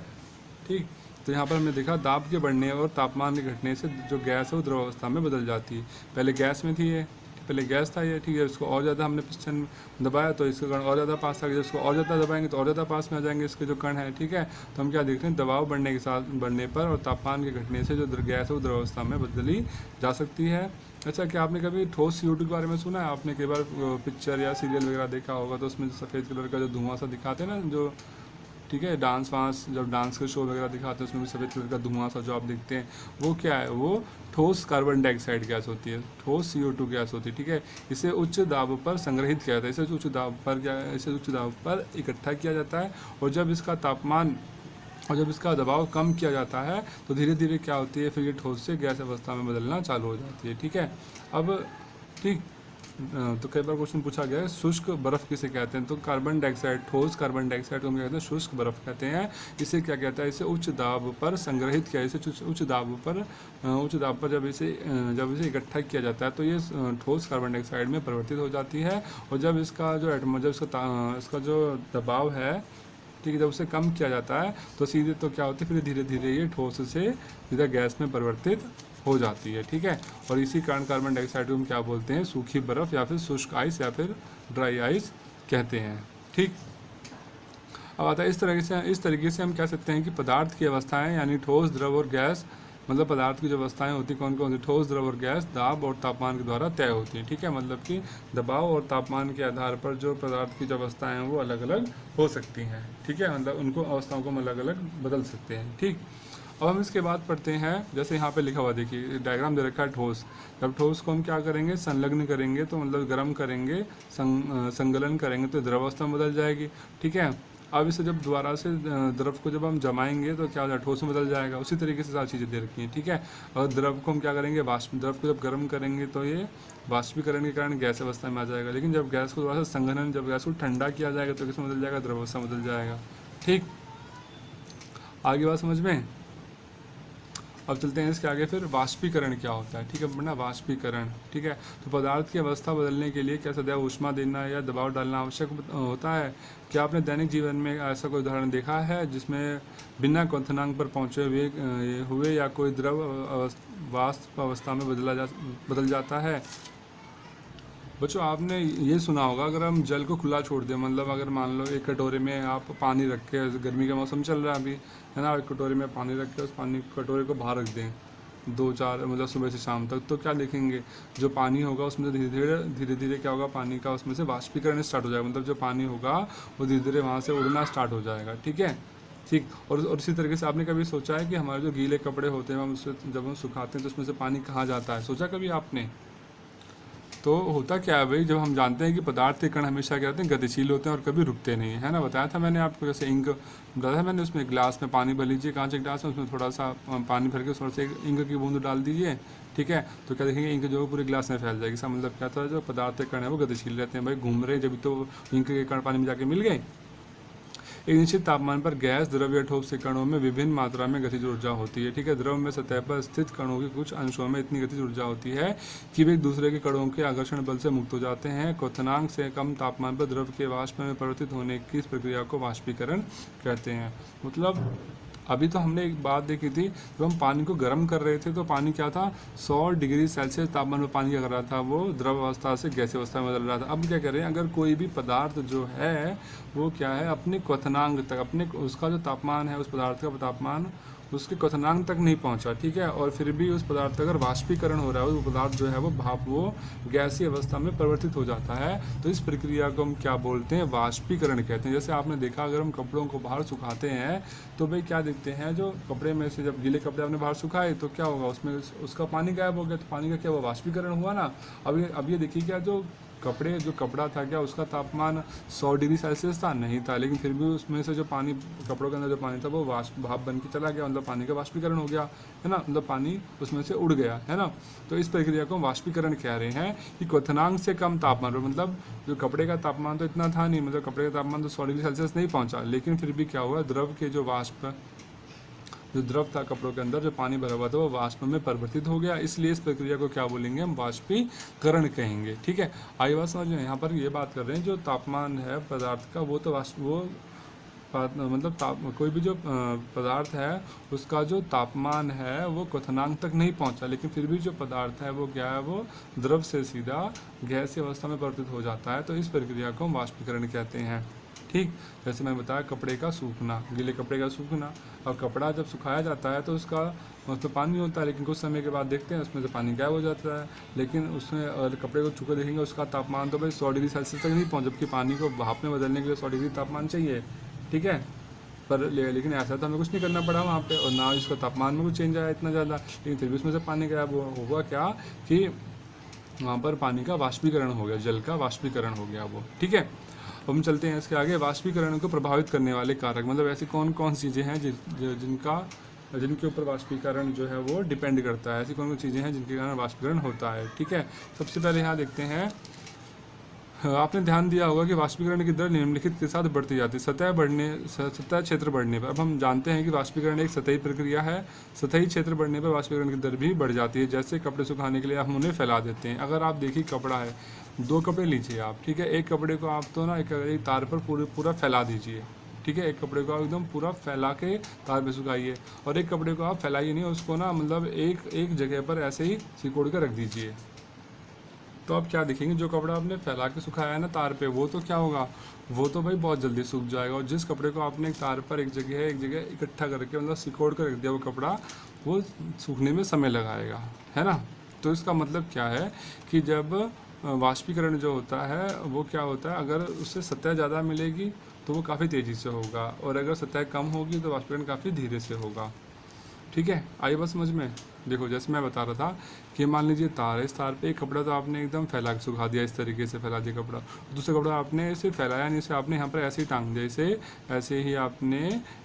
ठीक, तो यहाँ पर हमने देखा दाब के बढ़ने और तापमान के घटने से जो गैस है वो द्रव अवस्था में बदल जाती है। पहले गैस में थी ये, पहले गैस था ये। ठीक है, इसको और ज़्यादा हमने पिस्टन दबाया तो इसके कण और ज़्यादा पास आ गए, इसको और ज़्यादा दबाएंगे तो और ज़्यादा पास में आ जाएंगे इसके जो कण है। ठीक है, तो हम क्या देखते हैं, दबाव बढ़ने के साथ बढ़ने पर और तापमान के घटने से जो गैस है वो द्रव अवस्था में बदली जा सकती है। अच्छा, क्या आपने कभी ठोस CO2 के बारे में सुना है? आपने कई बार पिक्चर या सीरियल वगैरह देखा होगा, तो उसमें सफ़ेद कलर का जो धुआं सा दिखाते हैं ना, जो ठीक है, डांस वांस जब डांस के शो वगैरह दिखाते हैं उसमें भी सफ़ेद कलर का धुआं सा जो आप देखते हैं, वो क्या है, वो ठोस कार्बन डाइऑक्साइड गैस होती है, ठोस CO2 गैस होती है। ठीक है, इसे उच्च दाब पर संग्रहित किया जाता है, इसे उच्च दाब पर क्या, इसे उच्च दाब पर इकट्ठा किया जाता है, और जब इसका तापमान और जब इसका दबाव कम किया जाता है तो धीरे धीरे क्या होती है, फिर ये ठोस से गैस अवस्था में बदलना चालू हो जाती है। ठीक है, अब ठीक, तो कई बार क्वेश्चन पूछा गया है, शुष्क बर्फ़ किसे कहते हैं, तो कार्बन डाइऑक्साइड, ठोस कार्बन डाइऑक्साइड को हम क्या कहते हैं, शुष्क बर्फ़ कहते हैं। इसे क्या कहता है, इसे उच्च दाब पर संग्रहित किया, इसे उच्च दाब पर जब इसे इकट्ठा किया जाता है तो ये ठोस कार्बन डाइऑक्साइड में परिवर्तित हो जाती है, और जब इसका जो दबाव है, ठीक है, जब उसे कम किया जाता है तो सीधे तो क्या होती है, फिर धीरे धीरे ये ठोस से सीधा गैस में परिवर्तित हो जाती है। ठीक है, और इसी कारण कार्बन डाइऑक्साइड को हम क्या बोलते हैं, सूखी बर्फ़ या फिर शुष्क आइस या फिर ड्राई आइस कहते हैं। ठीक, अब आता है इस तरीके से हम कह सकते हैं कि पदार्थ की अवस्थाएं यानी ठोस, द्रव और गैस, मतलब पदार्थ की जो अवस्थाएं होती कौन कौन सी, ठोस, द्रव और गैस, दाब और तापमान के द्वारा तय होती हैं। ठीक है, मतलब कि दबाव और तापमान के आधार पर जो पदार्थ की जो अवस्थाएं हैं वो अलग अलग हो सकती हैं। ठीक है, मतलब उनको अवस्थाओं को हम अलग अलग बदल सकते हैं। ठीक, अब हम इसके बाद पढ़ते हैं, जैसे यहाँ पे लिखा हुआ देखिए, डायग्राम दे रखा है ठोस। जब ठोस को हम क्या करेंगे, संलग्न करेंगे, तो मतलब गर्म करेंगे, संगलन करेंगे तो द्रव अवस्था में बदल जाएगी। ठीक है, अब इसे जब दोबारा से द्रव को जब हम जमाएंगे तो क्या हो जाएगा, ठोस में बदल जाएगा। उसी तरीके से सारी चीज़ें दे रखी हैं। ठीक है, और द्रव को हम क्या करेंगे, द्रव को जब गर्म करेंगे तो ये वाष्पीकरण के कारण गैस अवस्था में आ जाएगा, लेकिन जब गैस को दोबारा से संघनन, जब गैस को ठंडा किया जाएगा तो किसमें बदल जाएगा, द्रव अवस्था में बदल जाएगा। ठीक, आगे बात समझ में। अब चलते हैं इसके आगे, फिर वाष्पीकरण क्या होता है। ठीक है, बढ़ना वाष्पीकरण। ठीक है, तो पदार्थ की अवस्था बदलने के लिए क्या सदैव ऊष्मा देना या दबाव डालना आवश्यक होता है। क्या आपने दैनिक जीवन में ऐसा कोई उदाहरण देखा है जिसमें बिना क्वथनांक पर पहुँचे हुए या कोई द्रव वाष्प अवस्था में बदल जाता है। बच्चों, आपने ये सुना होगा, अगर हम जल को खुला छोड़ दें, मतलब अगर मान लो एक कटोरे में आप पानी रख के, गर्मी का मौसम चल रहा है अभी, है ना, एक कटोरे में पानी रख के उस कटोरे को बाहर रख दें 2-4 मतलब सुबह से शाम तक, तो क्या देखेंगे, जो पानी होगा उसमें से धीरे धीरे क्या होगा, पानी का उसमें से वाष्पीकरण स्टार्ट हो जाएगा, मतलब जो पानी होगा वो धीरे धीरे वहाँ से उड़ना स्टार्ट हो जाएगा। ठीक है, ठीक, और इसी तरीके से आपने कभी सोचा है कि हमारे जो गीले कपड़े होते हैं, हम उससे जब हम सुखाते हैं तो उसमें से पानी कहाँ जाता है, सोचा कभी आपने? तो होता क्या है भाई, जब हम जानते हैं कि पदार्थ के कण हमेशा क्या होते हैं, गतिशील होते हैं और कभी रुकते नहीं है ना, बताया था मैंने आपको, जैसे इंक बताया था मैंने, उसमें गिलास में पानी भर लीजिए, कांच के गिलास में, उसमें थोड़ा सा पानी भर के थोड़ा सा इंक की बूंद डाल दीजिए। ठीक है, तो क्या देखेंगे, इंक जो पूरे गिलास में फैल जाएगी। इसका मतलब क्या था, जो पदार्थ के कण है वो गतिशील रहते हैं भाई, घूम रहे, जब तो इंक के कण पानी में जाके मिल गए। एक निश्चित तापमान पर गैस, द्रव या ठोस के कणों में विभिन्न मात्रा में गतिज ऊर्जा होती है। ठीक है, द्रव में सतह पर स्थित कणों के कुछ अंशों में इतनी गतिज ऊर्जा होती है कि वे एक दूसरे के कणों के आकर्षण बल से मुक्त हो जाते हैं। क्वथनांक से कम तापमान पर द्रव के वाष्प में परिवर्तित होने की इस प्रक्रिया को वाष्पीकरण कहते हैं। मतलब अभी तो हमने एक बात देखी थी, जब हम पानी को गर्म कर रहे थे तो पानी क्या था, 100 डिग्री सेल्सियस तापमान में पानी क्या कर रहा था, वो द्रव अवस्था से गैसीय अवस्था में बदल रहा था। अब क्या करें, अगर कोई भी पदार्थ जो है वो क्या है, अपने क्वथनांक तक, अपने उसका जो तापमान है, उस पदार्थ का तापमान उसके क्वथनांक तक नहीं पहुंचा, ठीक है, और फिर भी उस पदार्थ का अगर वाष्पीकरण हो रहा है, वो पदार्थ जो है वो भाप, वो गैसीय अवस्था में परिवर्तित हो जाता है, तो इस प्रक्रिया को हम क्या बोलते हैं, वाष्पीकरण कहते हैं। जैसे आपने देखा, अगर हम कपड़ों को बाहर सुखाते हैं तो भाई क्या देखते हैं, जो कपड़े में से जब गीले कपड़े आपने बाहर सुखाए तो क्या होगा, उसमें उसका पानी गायब हो गया, तो पानी का क्या हुआ, वाष्पीकरण हुआ ना। अब ये देखिए, क्या जो कपड़ा था, क्या उसका तापमान 100 डिग्री सेल्सियस था, नहीं था, लेकिन फिर भी उसमें से जो पानी, कपड़ों के अंदर जो पानी था वो भाप बन के चला गया, मतलब पानी का वाष्पीकरण हो गया, है ना, मतलब पानी उसमें से उड़ गया, है ना। तो इस प्रक्रिया को वाष्पीकरण कह रहे हैं कि क्वथनांक से कम तापमान पर, मतलब जो कपड़े का तापमान तो इतना था नहीं, मतलब कपड़े का तापमान तो 100 डिग्री सेल्सियस नहीं पहुंचा, लेकिन फिर भी क्या हुआ, द्रव के जो द्रव था कपड़ों के अंदर, जो पानी भरा हुआ था, वो वाष्प में परिवर्तित हो गया, इसलिए इस प्रक्रिया को क्या बोलेंगे, हम वाष्पीकरण कहेंगे, ठीक है। आई बात समझ में। यहाँ पर ये बात कर रहे हैं, जो तापमान है पदार्थ का, वो तो मतलब कोई भी जो पदार्थ है उसका जो तापमान है वो क्वथनांक तक नहीं पहुंचा, लेकिन फिर भी जो पदार्थ है वो क्या है, वो द्रव से सीधा गैसीय अवस्था में परिवर्तित हो जाता है, तो इस प्रक्रिया को हम वाष्पीकरण कहते हैं, ठीक। जैसे मैंने बताया, कपड़े का सूखना, गीले कपड़े का सूखना, और कपड़ा जब सुखाया जाता है तो उसमें पानी होता है, लेकिन कुछ समय के बाद देखते हैं उसमें से पानी गायब हो जाता है, लेकिन उसमें और कपड़े को छूकर देखेंगे उसका तापमान तो भाई 100 डिग्री सेल्सियस तक नहीं पहुँच, जबकि पानी को भाप में बदलने के लिए 100 डिग्री तापमान चाहिए, ठीक है। लेकिन ऐसा तो हमें कुछ नहीं करना पड़ा वहाँ पे, और ना इसका तापमान में कुछ चेंज आया इतना ज़्यादा, लेकिन फिर भी उसमें से पानी गायब हुआ क्या, कि वहाँ पर पानी का वाष्पीकरण हो गया, जल का वाष्पीकरण हो गया वो, ठीक है। हम चलते हैं इसके आगे। वाष्पीकरण को प्रभावित करने वाले कारक, मतलब ऐसी कौन कौन सी चीज़ें हैं जिनके ऊपर वाष्पीकरण जो है वो डिपेंड करता है, ऐसी कौन कौन चीज़ें हैं जिनके कारण वाष्पीकरण होता है, ठीक है। सबसे पहले यहाँ देखते हैं, आपने ध्यान दिया होगा कि वाष्पीकरण की दर निम्नलिखित के साथ बढ़ती जाती है, सतह क्षेत्र बढ़ने पर। अब हम जानते हैं कि वाष्पीकरण एक सतही प्रक्रिया है, सतही क्षेत्र बढ़ने पर वाष्पीकरण की दर भी बढ़ जाती है। जैसे कपड़े सुखाने के लिए हम उन्हें फैला देते हैं, अगर आप देखिए कपड़ा है, 2 कपड़े लीजिए आप, ठीक है, एक कपड़े को आप तो ना एक तार पर पूरा फैला दीजिए, ठीक है, एक कपड़े को आप एकदम पूरा फैला के तार पे सुखाइए, और एक कपड़े को आप फैलाइए नहीं, उसको ना मतलब एक जगह पर ऐसे ही सिकोड़ कर रख दीजिए, तो आप क्या देखेंगे, जो कपड़ा आपने फैला के सुखाया है ना तार पे, वो तो क्या होगा, वो तो भाई बहुत जल्दी सूख जाएगा, और जिस कपड़े को आपने एक तार पर एक जगह इकट्ठा करके मतलब सिकोड़ कर रख दिया, वो कपड़ा वो सूखने में समय लगाएगा, है ना। तो इसका मतलब क्या है कि जब वाष्पीकरण जो होता है वो क्या होता है, अगर उससे सतह ज़्यादा मिलेगी तो वो काफ़ी तेज़ी से होगा, और अगर सतह कम होगी तो वाष्पीकरण काफ़ी धीरे से होगा, ठीक है। आई बात समझ में। देखो जैसे मैं बता रहा था कि मान लीजिए तार है, इस तार पे एक कपड़ा तो आपने एकदम फैला के सुखा दिया, इस तरीके से फैला दिया कपड़ा, दूसरा कपड़ा आपने इसे फैलाया नहीं, इसे आपने यहाँ पर ऐसे ही टांग दिया, इसे ऐसे ही आपने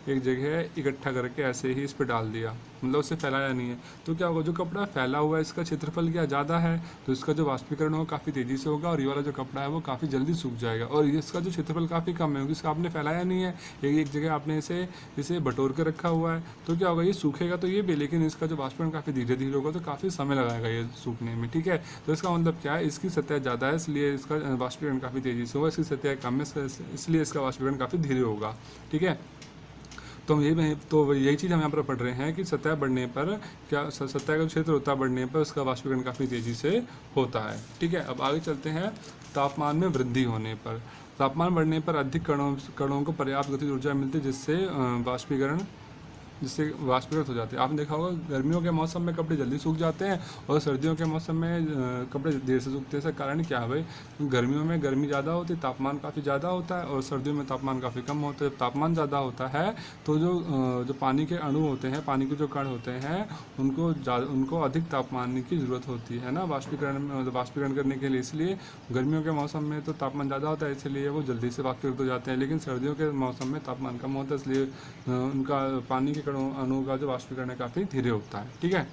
एक जगह इकट्ठा करके ऐसे ही इस पर डाल दिया, मतलब उसे फैलाया नहीं है, तो क्या होगा, जो कपड़ा फैला हुआ है इसका क्षेत्रफल क्या ज़्यादा है, तो इसका जो वाष्पीकरण होगा काफ़ी तेज़ी से होगा, और ये वाला जो कपड़ा है वो काफ़ी जल्दी सूख जाएगा, और इसका जो क्षेत्रफल काफ़ी कम है क्योंकि इसका आपने फैलाया नहीं है, एक जगह आपने इसे बटोर के रखा हुआ है, तो क्या होगा, ये सूखेगा तो ये भी, लेकिन इसका जो वाष्पीकरण काफ़ी धीरे धीरे होगा, तो काफ़ी समय लगाएगा ये सूखने में, ठीक है। तो इसका मतलब क्या है, इसकी सतह ज़्यादा है इसलिए इसका वाष्पीकरण काफ़ी तेज़ी से होगा, इसकी सतह कम है इसलिए इसका वाष्पीकरण काफ़ी धीरे होगा, ठीक है। तो यही चीज़ हम यहाँ पर पढ़ रहे हैं कि सतह बढ़ने पर क्या, सतह का क्षेत्र होता है बढ़ने पर उसका वाष्पीकरण काफ़ी तेज़ी से होता है, ठीक है। अब आगे चलते हैं, तापमान में वृद्धि होने पर, तापमान बढ़ने पर अधिक कणों को पर्याप्त गतिज ऊर्जा मिलती है जिससे वाष्पीकृत हो जाते हैं। आपने देखा होगा गर्मियों के मौसम में कपड़े जल्दी सूख जाते हैं और सर्दियों के मौसम में कपड़े देर से सूखते हैं। इसका कारण क्या है भाई, गर्मियों में गर्मी ज़्यादा होती है, तापमान काफ़ी ज़्यादा होता है, और सर्दियों में तापमान काफ़ी कम होता है। जब तापमान ज़्यादा होता है तो जो पानी के अणु होते हैं, पानी के जो कण होते हैं, उनको अधिक तापमान की ज़रूरत होती है ना वाष्पीकरण करने के लिए। इसलिए गर्मियों के मौसम में तो तापमान ज़्यादा होता है, इसलिए वो जल्दी से वाष्पीकृत हो जाते हैं, लेकिन सर्दियों के मौसम में तापमान कम होता है, इसलिए उनका पानी के अणु का जो वाष्पीकरण है काफ़ी धीरे होता है, ठीक है।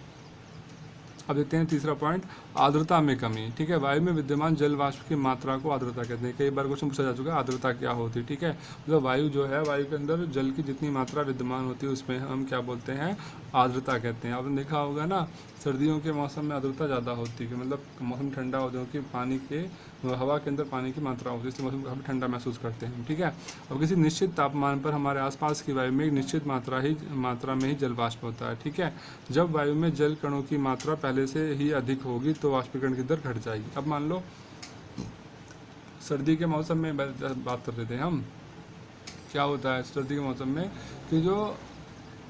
अब देखते हैं तीसरा पॉइंट, आर्द्रता में कमी, ठीक है। वायु में विद्यमान जल वाष्प की मात्रा को आर्द्रता कहते हैं। कई बार क्वेश्चन पूछा जा चुका है आर्द्रता क्या होती है, ठीक है। मतलब वायु जो है, वायु के अंदर जल की जितनी मात्रा विद्यमान होती है उसमें हम क्या बोलते हैं, आर्द्रता कहते हैं। आपने देखा होगा ना सर्दियों के मौसम में आर्द्रता ज़्यादा होती है, मतलब मौसम ठंडा हो क्योंकि पानी के हवा के अंदर पानी की मात्रा होती है, इसलिए मौसम काफ़ी ठंडा महसूस करते हैं। ठीक है, और किसी निश्चित तापमान पर हमारे आसपास की वायु में एक निश्चित मात्रा में ही जल वाष्प होता है। ठीक है, जब वायु में जल कणों की मात्रा पहले से ही अधिक होगी तो वाष्पीकरण की दर घट जाएगी। अब मान लो सर्दी के मौसम में बात कर रहे थे हम, क्या होता है सर्दी के मौसम में कि जो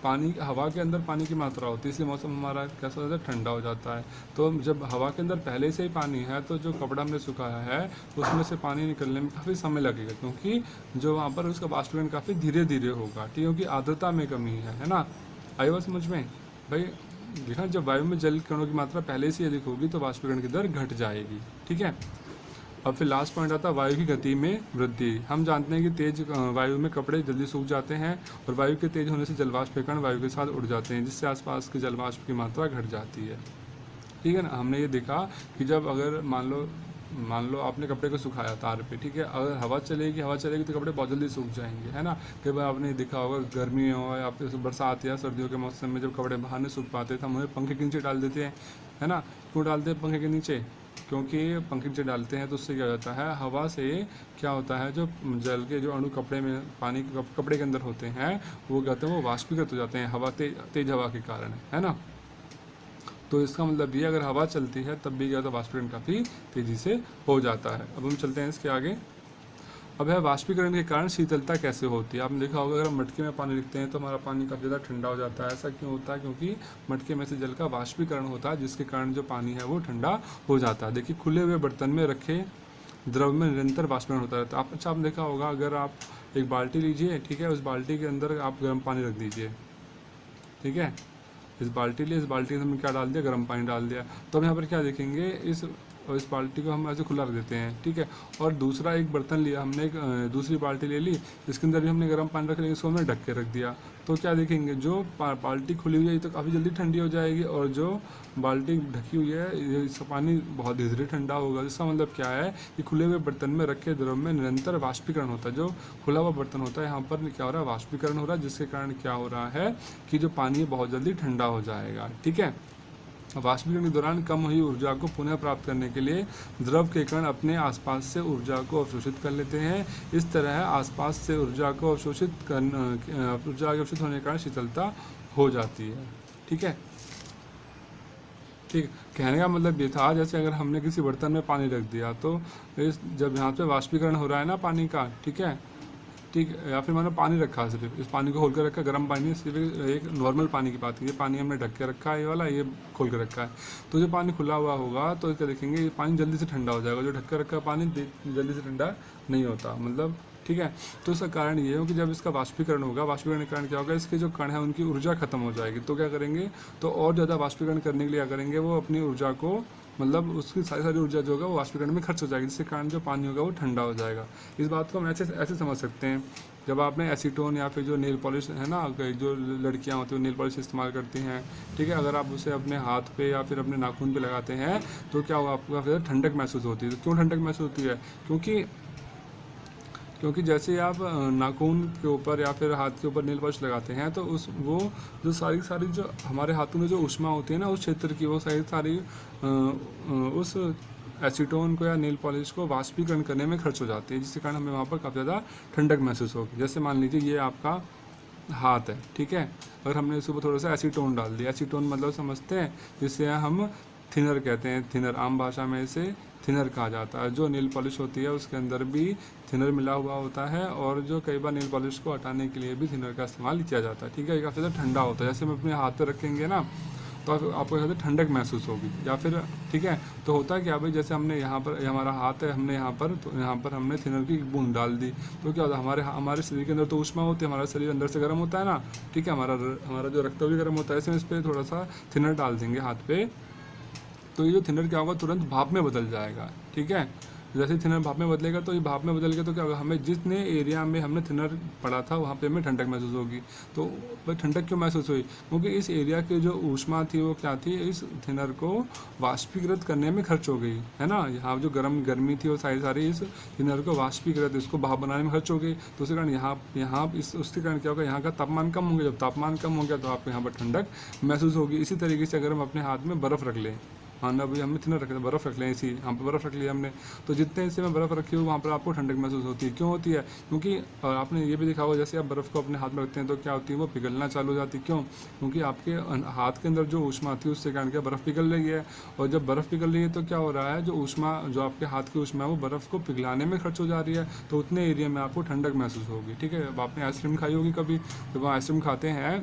पानी हवा के अंदर पानी की मात्रा होती है, इसलिए मौसम हमारा कैसा हो जाता है, ठंडा हो जाता है। तो जब हवा के अंदर पहले से ही पानी है तो जो कपड़ा हमने सुखाया है उसमें से पानी निकलने में काफ़ी समय लगेगा, क्योंकि जो वहाँ पर उसका वाष्पीकरण काफ़ी धीरे धीरे होगा। ठीक है, क्योंकि आर्द्रता में कमी है ना। आई बात समझ में भाई? देखा, जब वायु में जल कणों की मात्रा पहले से अधिक होगी तो वाष्पीकरण की दर घट जाएगी। ठीक है, अब फिर लास्ट पॉइंट आता है वायु की गति में वृद्धि। हम जानते हैं कि तेज वायु में कपड़े जल्दी सूख जाते हैं और वायु के तेज होने से जलवाष्प के कण वायु के साथ उड़ जाते हैं, जिससे आसपास के जलवाष्प की मात्रा घट जाती है। ठीक है ना, हमने ये देखा कि जब अगर मान लो आपने कपड़े को सुखाया तार पे, ठीक है, अगर हवा चलेगी तो कपड़े बहुत जल्दी सूख जाएंगे, है ना। कई बार आपने देखा होगा गर्मी हो या फिर बरसात या सर्दियों के मौसम में जब कपड़े बाहर नहीं सूख पाते तो हम उन्हें पंखे के नीचे डाल देते हैं, है ना। क्यों डालते हैं पंखे के नीचे? क्योंकि पंखे नीचे डालते हैं तो उससे क्या होता है, हवा से क्या होता है, जो जल के जो अणु कपड़े में पानी के कपड़े के अंदर होते हैं वो कहते हैं वो वाष्पीकृत हो जाते हैं हवा तेज हवा के कारण, है ना। तो इसका मतलब ये अगर हवा चलती है तब भी क्या होता है, वाष्पीकरण काफ़ी तेज़ी से हो जाता है। अब हम चलते हैं इसके आगे। अब है वाष्पीकरण के कारण शीतलता कैसे होती है। आपने देखा होगा अगर हम मटके में पानी रखते हैं तो हमारा पानी काफ़ी ज़्यादा ठंडा हो जाता है। ऐसा क्यों होता है? क्योंकि मटके में से जल का वाष्पीकरण होता है, जिसके कारण जो पानी है वो ठंडा हो जाता है। देखिए, खुले हुए बर्तन में रखे द्रव में निरंतर वाष्पीकरण होता रहता है। आपने देखा होगा, अगर आप एक बाल्टी लीजिए, ठीक है, उस बाल्टी के अंदर आप गर्म पानी रख दीजिए, ठीक है, इस बाल्टी में हमने क्या डाल दिया, गर्म पानी डाल दिया। तो हम यहाँ पर क्या देखेंगे, इस बाल्टी को हम ऐसे खुला रख देते हैं, ठीक है, और दूसरा एक बर्तन लिया हमने, एक दूसरी बाल्टी ले ली, इसके अंदर भी हमने गर्म पानी रख लिया, इसको हमने ढक के रख दिया। तो क्या देखेंगे, जो बाल्टी खुली हुई है तो काफ़ी जल्दी ठंडी हो जाएगी, और जो बाल्टी ढकी हुई है इसका पानी बहुत धीरे ठंडा होगा। इसका मतलब क्या है कि खुले हुए बर्तन में रखे द्रव में निरंतर वाष्पीकरण होता है। जो खुला हुआ बर्तन होता है यहाँ पर क्या हो रहा है, वाष्पीकरण हो रहा है, जिसके कारण क्या हो रहा है कि जो पानी है बहुत जल्दी ठंडा हो जाएगा। ठीक है, वाष्पीकरण के दौरान कम हुई ऊर्जा को पुनः प्राप्त करने के लिए द्रव के कण अपने आसपास से ऊर्जा को अवशोषित कर लेते हैं। इस तरह आसपास से ऊर्जा के अवशोषित होने के कारण शीतलता हो जाती है। ठीक है, ठीक, कहने का मतलब ये था, जैसे अगर हमने किसी बर्तन में पानी रख दिया तो जब यहाँ पे वाष्पीकरण हो रहा है ना पानी का, ठीक है, ठीक, या फिर मैंने पानी रखा, सिर्फ इस पानी को खोल कर रखा, गर्म पानी, सिर्फ एक नॉर्मल पानी की बात है, ये पानी हमने ढक के रखा है, ये वाला ये खोल कर रखा है। तो जो पानी खुला हुआ होगा तो क्या देखेंगे, ये पानी जल्दी से ठंडा हो जाएगा। जो ढक कर रखा पानी जल्दी से ठंडा नहीं होता, मतलब, ठीक है। तो इसका कारण ये है कि जब इसका वाष्पीकरण होगा, वाष्पीकरण के कारण क्या होगा, इसके जो कण है उनकी ऊर्जा खत्म हो जाएगी। तो क्या करेंगे, तो और ज़्यादा वाष्पीकरण करने के लिए क्या करेंगे, वो अपनी ऊर्जा को, मतलब उसकी सारी ऊर्जा जो होगा वो वाष्पीकरण में खर्च हो जाएगी, जिसके कारण जो पानी होगा वो ठंडा हो जाएगा। इस बात को हम ऐसे समझ सकते हैं, जब आपने एसीटोन या फिर जो नेल पॉलिश है ना, जो लड़कियां होती हैं नेल पॉलिश इस्तेमाल करती हैं, ठीक है, अगर आप उसे अपने हाथ पे या फिर अपने नाखून पे लगाते हैं तो क्या होगा, आपको काफ़ी ठंडक महसूस होती है। तो क्यों ठंडक महसूस होती है? क्योंकि जैसे आप नाखून के ऊपर या फिर हाथ के ऊपर नेल पॉलिश लगाते हैं तो वो जो सारी जो हमारे हाथों में जो ऊष्मा होती है ना उस क्षेत्र की, वो सारी उस एसीटोन को या नेल पॉलिश को वाष्पीकरण करने में खर्च हो जाती है, जिसके कारण हमें वहाँ पर काफ़ी ज़्यादा ठंडक महसूस होगी। जैसे मान लीजिए ये आपका हाथ है, ठीक है, अगर हमने इसके ऊपर थोड़ा सा एसीटोन डाल दिया, एसीटोन मतलब समझते हैं, जिससे हम थिनर कहते हैं, थिनर आम भाषा में इसे थिनर कहा जाता है। जो नेल पॉलिश होती है उसके अंदर भी थिनर मिला हुआ होता है, और जो कई बार नेल पॉलिश को हटाने के लिए भी थिनर का इस्तेमाल किया जाता है। ठीक है, ये काफ़ी ज़्यादा ठंडा होता है, जैसे हम अपने हाथ पर रखेंगे ना तो आपको ज़्यादा ठंडक महसूस होगी। या फिर, ठीक है, तो होता है क्या भाई, जैसे हमने यहाँ पर, हमारा हाथ है, हमने यहाँ पर हमने थिनर की बूंद डाल दी, तो क्या होता है, हमारे शरीर के अंदर तो ऊष्मा होती है, हमारा शरीर अंदर से गर्म होता है ना, ठीक है, हमारा जो रक्त भी गर्म होता है, ऐसे में इस पर थोड़ा सा थिनर डाल देंगे हाथ पे, तो ये जो थिनर क्या होगा, तुरंत भाप में बदल जाएगा। ठीक है, जैसे थिनर भाप में बदलेगा तो ये भाप में बदल के तो क्या होगा, हमें जितने एरिया में हमने थिनर पड़ा था वहाँ पे हमें ठंडक महसूस होगी। तो भाई ठंडक क्यों महसूस हुई, क्योंकि इस एरिया की जो ऊष्मा थी वो क्या थी, इस थिनर को वाष्पीकृत करने में खर्च हो गई, है ना। यहाँ जो गर्मी थी वो सारी इस थिनर को वाष्पीकृत, इसको भाप बनाने में खर्च हो गई। तो उसके कारण यहाँ इस उसके कारण क्या होगा, यहाँ का तापमान कम हो गया। जब तापमान कम हो गया तो आपको यहाँ पर ठंडक महसूस होगी। इसी तरीके से अगर हम अपने हाथ में बर्फ़ रख लें, हाँ ना, अभी हमने थिनर रखा, बर्फ़ रख लें, इसी यहाँ पर बर्फ़ रख लिया हमने, तो जितने हिस्से में बर्फ़ रखी हो वहाँ पर आपको ठंडक महसूस होती है। क्यों होती है, क्योंकि और आपने ये भी देखा होगा, जैसे आप बर्फ़ को अपने हाथ में रखते हैं तो क्या होती है, वो पिघलना चालू हो जाती है। क्यों, क्योंकि आपके हाथ के अंदर जो ऊष्मा थी उसके कारण क्या बर्फ़ पिघल रही है। और जब बर्फ़ पिघल रही है तो क्या हो रहा है, जो ऊष्मा, जो आपके हाथ की ऊष्मा है वो बर्फ़ को पिघलाने में खर्च हो जा रही है। तो उतने एरिया में आपको ठंडक महसूस होगी। ठीक है, अब आपने आइसक्रीम खाई होगी कभी, जब आइसक्रीम खाते हैं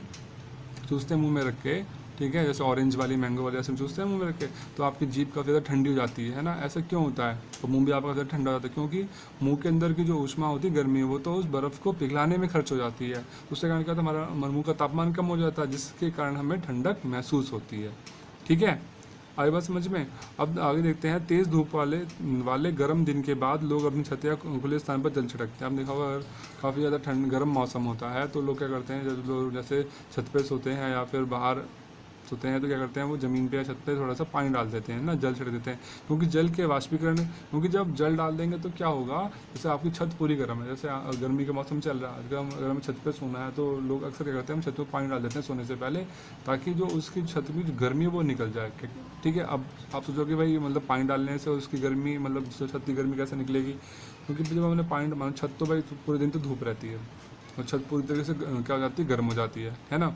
चूसते हैं मुँह में रख के, ठीक है, जैसे ऑरेंज वाली, मैंगो वाली आइसक्रीम चूसते हैं मुंह में रख के, तो आपकी जीभ काफ़ी ज़्यादा ठंडी हो जाती है ना। ऐसा क्यों होता है, तो मुंह भी आपका काफ़ी ज़्यादा ठंडा हो जाता है, क्योंकि मुंह के अंदर की जो ऊष्मा होती है, गर्मी, वो तो उस बर्फ़ को पिघलाने में खर्च हो जाती है। उसके कारण क्या होता है, हमारा मुँह का तापमान कम हो जाता है, जिसके कारण हमें ठंडक महसूस होती है। ठीक है, आई बात समझ में। अब आगे देखते हैं, तेज़ धूप वाले गर्म दिन के बाद लोग अपनी छत या खुले स्थान पर जल छिड़कते हैं। आप देखा होगा, काफ़ी ज़्यादा गर्म मौसम होता है तो लोग क्या करते हैं, जब लोग जैसे छत पे सोते हैं या फिर बाहर सोते हैं तो क्या करते हैं, वो ज़मीन पे या छत पे थोड़ा सा पानी डाल देते हैं ना, जल छिड़क देते हैं, क्योंकि जल के वाष्पीकरण, क्योंकि जब जल डाल देंगे तो क्या होगा, जैसे आपकी छत पूरी गर्म है, जैसे गर्मी का मौसम चल रहा है, अगर हमें छत पे सोना है तो लोग अक्सर क्या करते हैं, हम छत पे पानी डाल देते हैं सोने से पहले, ताकि जो उसकी छत की जो गर्मी है वो निकल जाए। ठीक है, अब आप सोचोगे भाई मतलब पानी डालने से उसकी गर्मी, मतलब छत की गर्मी कैसे निकलेगी, क्योंकि जब हमने पानी, छत तो भाई पूरे दिन तो धूप रहती है और छत पूरी तरीके से क्या हो जाती है, गर्म हो जाती है ना।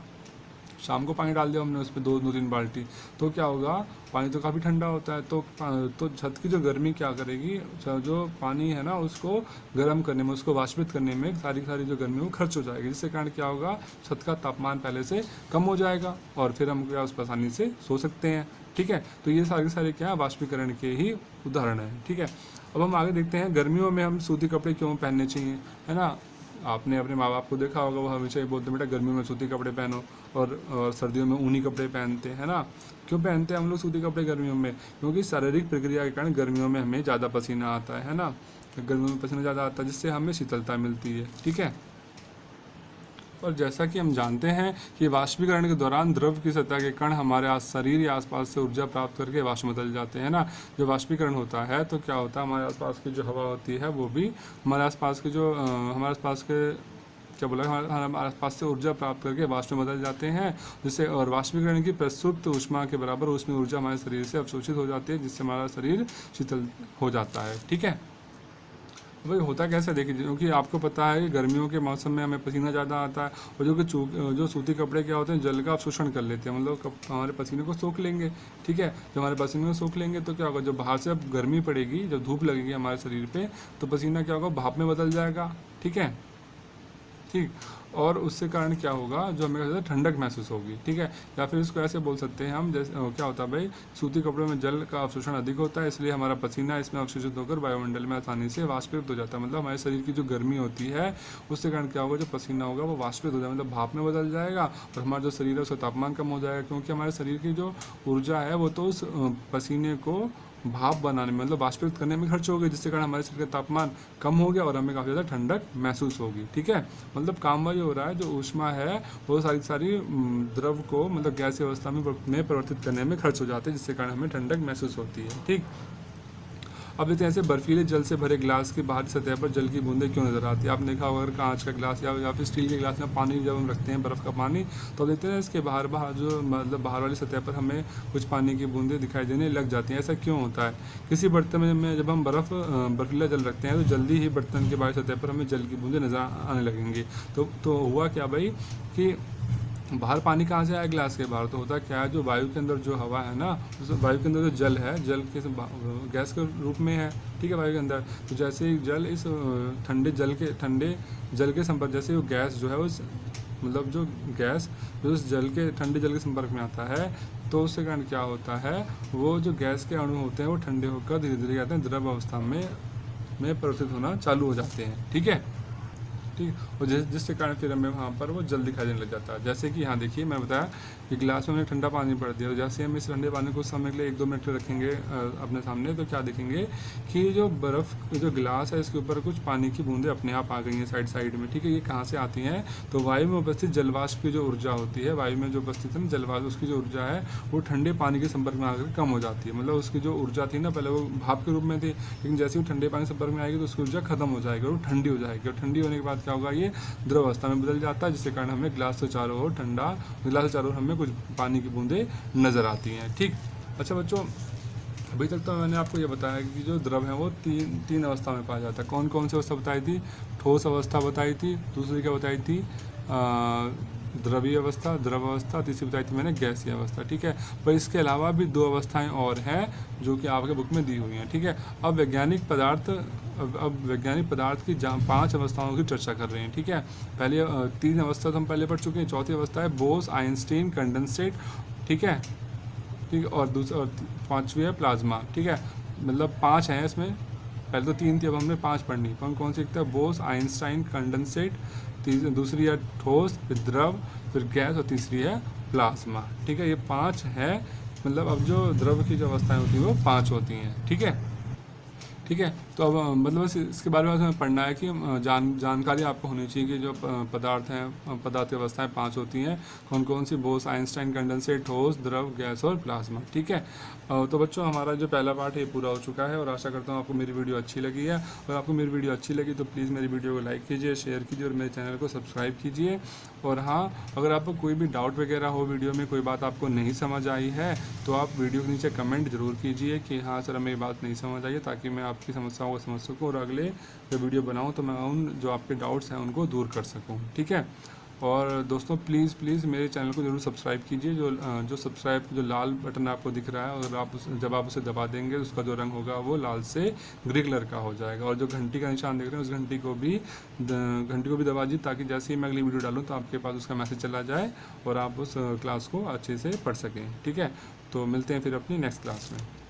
शाम को पानी डाल दिया हमने उस पर 2-3 बाल्टी, तो क्या होगा, पानी तो काफ़ी ठंडा होता है, तो छत की जो गर्मी क्या करेगी, जो पानी है ना उसको गर्म करने में, उसको वाष्पित करने में सारी जो गर्मी वो खर्च हो जाएगी, जिसके कारण क्या होगा, छत का तापमान पहले से कम हो जाएगा और फिर हम क्या उस पर आसानी से सो सकते हैं। ठीक है, तो ये सारे क्या है, वाष्पीकरण के ही उदाहरण है। ठीक है, अब हम आगे देखते हैं, गर्मियों में हम सूती कपड़े क्यों पहनने चाहिए, है ना। आपने अपने माँ बाप को देखा होगा, वो हमेशा ये बोलते हैं बेटा गर्मियों में सूती कपड़े पहनो, और सर्दियों में ऊनी कपड़े पहनते हैं ना। क्यों पहनते हैं हम लोग सूती कपड़े गर्मियों में, क्योंकि शारीरिक प्रक्रिया के कारण गर्मियों में हमें ज़्यादा पसीना आता है ना, गर्मियों में पसीना ज़्यादा आता है, जिससे हमें शीतलता मिलती है। ठीक है, और जैसा कि हम जानते हैं कि वाष्पीकरण के दौरान द्रव की सतह के कण हमारे शरीर या आसपास से ऊर्जा प्राप्त करके वाष्प में बदल जाते हैं ना। जो वाष्पीकरण होता है तो क्या होता है, हमारे आसपास की जो हवा होती है वो भी हमारे आसपास के जो हमारे आसपास के क्या बोला, हमारे आसपास से ऊर्जा प्राप्त करके वाष्प में बदल जाते हैं, जिससे और वाष्पीकरण की प्रस्तुत ऊष्मा के बराबर उसमें ऊर्जा हमारे शरीर से अवशोषित हो जाती है, जिससे हमारा शरीर शीतल हो जाता है। ठीक है, भाई होता कैसे देखिए, क्योंकि आपको पता है कि गर्मियों के मौसम में हमें पसीना ज़्यादा आता है, और जो सूती कपड़े क्या होते हैं, जल का अवशोषण कर लेते हैं, मतलब हमारे पसीने को सोख लेंगे। ठीक है, जब हमारे पसीने को सोख लेंगे तो क्या होगा, जब बाहर से अब गर्मी पड़ेगी, जब धूप लगेगी हमारे शरीर पे, तो पसीना क्या होगा, भाप में बदल जाएगा। ठीक है, ठीक, और उससे कारण क्या होगा, जो हमें ठंडक महसूस होगी। ठीक है, या फिर इसको ऐसे बोल सकते हैं हम, जैसे क्या होता है भाई, सूती कपड़ों में जल का अवशोषण अधिक होता है, इसलिए हमारा पसीना इसमें अवशोषित होकर वायुमंडल में आसानी से वाष्पित हो जाता है। मतलब हमारे शरीर की जो गर्मी होती है उसके कारण क्या होगा, जो पसीना होगा वो वाष्पित हो जाएगा, मतलब भाप में बदल जाएगा, और हमारा जो शरीर है उसका तापमान कम हो जाएगा, क्योंकि हमारे शरीर की जो ऊर्जा है वो तो उस पसीने को भाप बनाने में, मतलब वाष्पित करने में खर्च हो गई, जिसके कारण हमारे शरीर का तापमान कम हो गया और हमें काफ़ी ज़्यादा ठंडक महसूस होगी। ठीक है, मतलब काम वही हो रहा है, जो ऊष्मा है वो सारी द्रव को, मतलब गैस अवस्था में परिवर्तित करने में खर्च हो जाते हैं, जिसके कारण हमें ठंडक महसूस होती है। ठीक, अब देखते हैं ऐसे बर्फीले जल से भरे ग्लास की बाहरी सतह पर जल की बूंदें क्यों नजर आती है। आपने देखा होगा, अगर कांच का ग्लास या फिर स्टील के ग्लास में पानी जब हम रखते हैं, बर्फ़ का पानी, तो देखते हैं इसके बाहर जो मतलब बाहर वाली सतह पर हमें कुछ पानी की बूंदें दिखाई देने लग जाती हैं। ऐसा क्यों होता है, किसी बर्तन में जब हम बर्फीला जल रखते हैं तो जल्दी ही बर्तन के बाहरी सतह पर हमें जल की बूंदें नजर आने लगेंगी। तो हुआ क्या भाई कि बाहर पानी कहाँ से आया, ग्लास के बाहर, तो होता क्या है, जो वायु के अंदर जो हवा है ना, उस वायु के अंदर जो जल है, जल के गैस के रूप में है। ठीक है, वायु के अंदर, तो जैसे ही जल इस ठंडे जल के संपर्क, जैसे वो गैस जो है उस मतलब जो गैस जो उस ठंडे जल के संपर्क में आता है, तो उसके कारण क्या होता है, वो जो गैस के अणु होते हैं वो ठंडे होकर धीरे धीरे आते हैं द्रव अवस्था में परिवर्तित होना चालू हो जाते हैं। ठीक है, ठीक। और जिसके कारण फिर हमें वहाँ पर वो जल दिखाई देने लग जाता है। जैसे कि यहाँ देखिए मैं बताया कि गिलास में हमने ठंडा पानी पड़ दिया, और जैसे हम इस ठंडे पानी को समय के लिए 1-2 मिनट रखेंगे अपने सामने, तो क्या देखेंगे कि जो बर्फ़ जो गिलास है इसके ऊपर कुछ पानी की बूंदें अपने आप आ गई हैं साइड में, ठीक है। ये कहाँ से आती हैं? तो वायु में उपस्थित जलवाष्प की जो ऊर्जा होती है, वायु में जो उपस्थित है ना जलवाष्प, उसकी जो ऊर्जा है वो ठंडे पानी के संपर्क में आकर कम हो जाती है। मतलब उसकी जो ऊर्जा थी ना, पहले वो भाप के रूप में थी, लेकिन जैसे ही ठंडे पानी के संपर्क में आएगी तो उसकी ऊर्जा खत्म हो जाएगी और वो ठंडी हो जाएगी, और ठंडी होने के बाद क्या होगा, ये द्रव अवस्था में बदल जाता है, जिसके कारण हमें गिलास से चारों ओर ठंडा, गिलास से चारों ओर हमें कुछ पानी की बूंदें नज़र आती हैं, ठीक। अच्छा बच्चों, अभी तक तो मैंने आपको ये बताया कि जो द्रव है वो तीन अवस्था में पाया जाता है। कौन कौन सी अवस्था बताई थी? ठोस अवस्था बताई थी, दूसरी क्या बताई थी? द्रवीय अवस्था, द्रव अवस्था, तीसरी बताई थी मैंने गैसीय अवस्था, ठीक है। पर इसके अलावा भी 2 अवस्थाएं और हैं जो कि आपके बुक में दी हुई हैं, ठीक है। अब वैज्ञानिक पदार्थ की 5 अवस्थाओं की चर्चा कर रहे हैं, ठीक है। पहले 3 अवस्था तो हम पहले पढ़ चुके हैं, चौथी अवस्था है बोस आइंस्टीन कंडेंसेट, ठीक है, ठीक। और पाँचवीं है प्लाज्मा, ठीक है। मतलब 5 हैं इसमें, पहले तो 3 थी, अब हमने 5 पढ़नी। कौन सी? एक था बोस आइंस्टाइन कंडेंसेट, दूसरी है ठोस, फिर द्रव, फिर गैस, और तीसरी है प्लाज्मा, ठीक है। ये 5 है, मतलब अब जो द्रव की जो अवस्थाएं होती हैं वो 5 होती हैं, ठीक है, ठीक है। तो अब मतलब इसके बारे में हमें पढ़ना है कि जानकारी आपको होनी चाहिए कि जो पदार्थ हैं, पदार्थ की अवस्थाएं 5 होती हैं, कौन कौन सी? बोस आइंस्टाइन कंडेंसेट, ठोस, द्रव, गैस और प्लाज्मा, ठीक है। तो बच्चों, हमारा जो पहला पार्ट है पूरा हो चुका है, और आशा करता हूँ आपको मेरी वीडियो अच्छी लगी है। और आपको मेरी वीडियो अच्छी लगी तो प्लीज़ मेरी वीडियो को लाइक कीजिए, शेयर कीजिए और मेरे चैनल को सब्सक्राइब कीजिए। और हाँ, अगर आपको कोई भी डाउट वगैरह हो, वीडियो में कोई बात आपको नहीं समझ आई है, तो आप वीडियो के नीचे कमेंट जरूर कीजिए कि हाँ सर हमें ये बात नहीं समझ आई है, ताकि मैं आपकी समस्याओं को समझ सकूँ और अगले जब वीडियो बनाऊँ तो मैं उन जो आपके डाउट्स हैं उनको दूर कर सकूँ, ठीक है। और दोस्तों प्लीज़ मेरे चैनल को ज़रूर सब्सक्राइब कीजिए। जो लाल बटन आपको दिख रहा है, अगर जब आप उसे दबा देंगे उसका जो रंग होगा वो लाल से ग्रे कलर का हो जाएगा। और जो घंटी का निशान देख रहे हैं उस घंटी को भी दबा दीजिए, ताकि जैसे ही मैं अगली वीडियो डालूँ तो आपके पास उसका मैसेज चला जाए और आप उस क्लास को अच्छे से पढ़ सकें, ठीक है। तो मिलते हैं फिर अपनी नेक्स्ट क्लास में।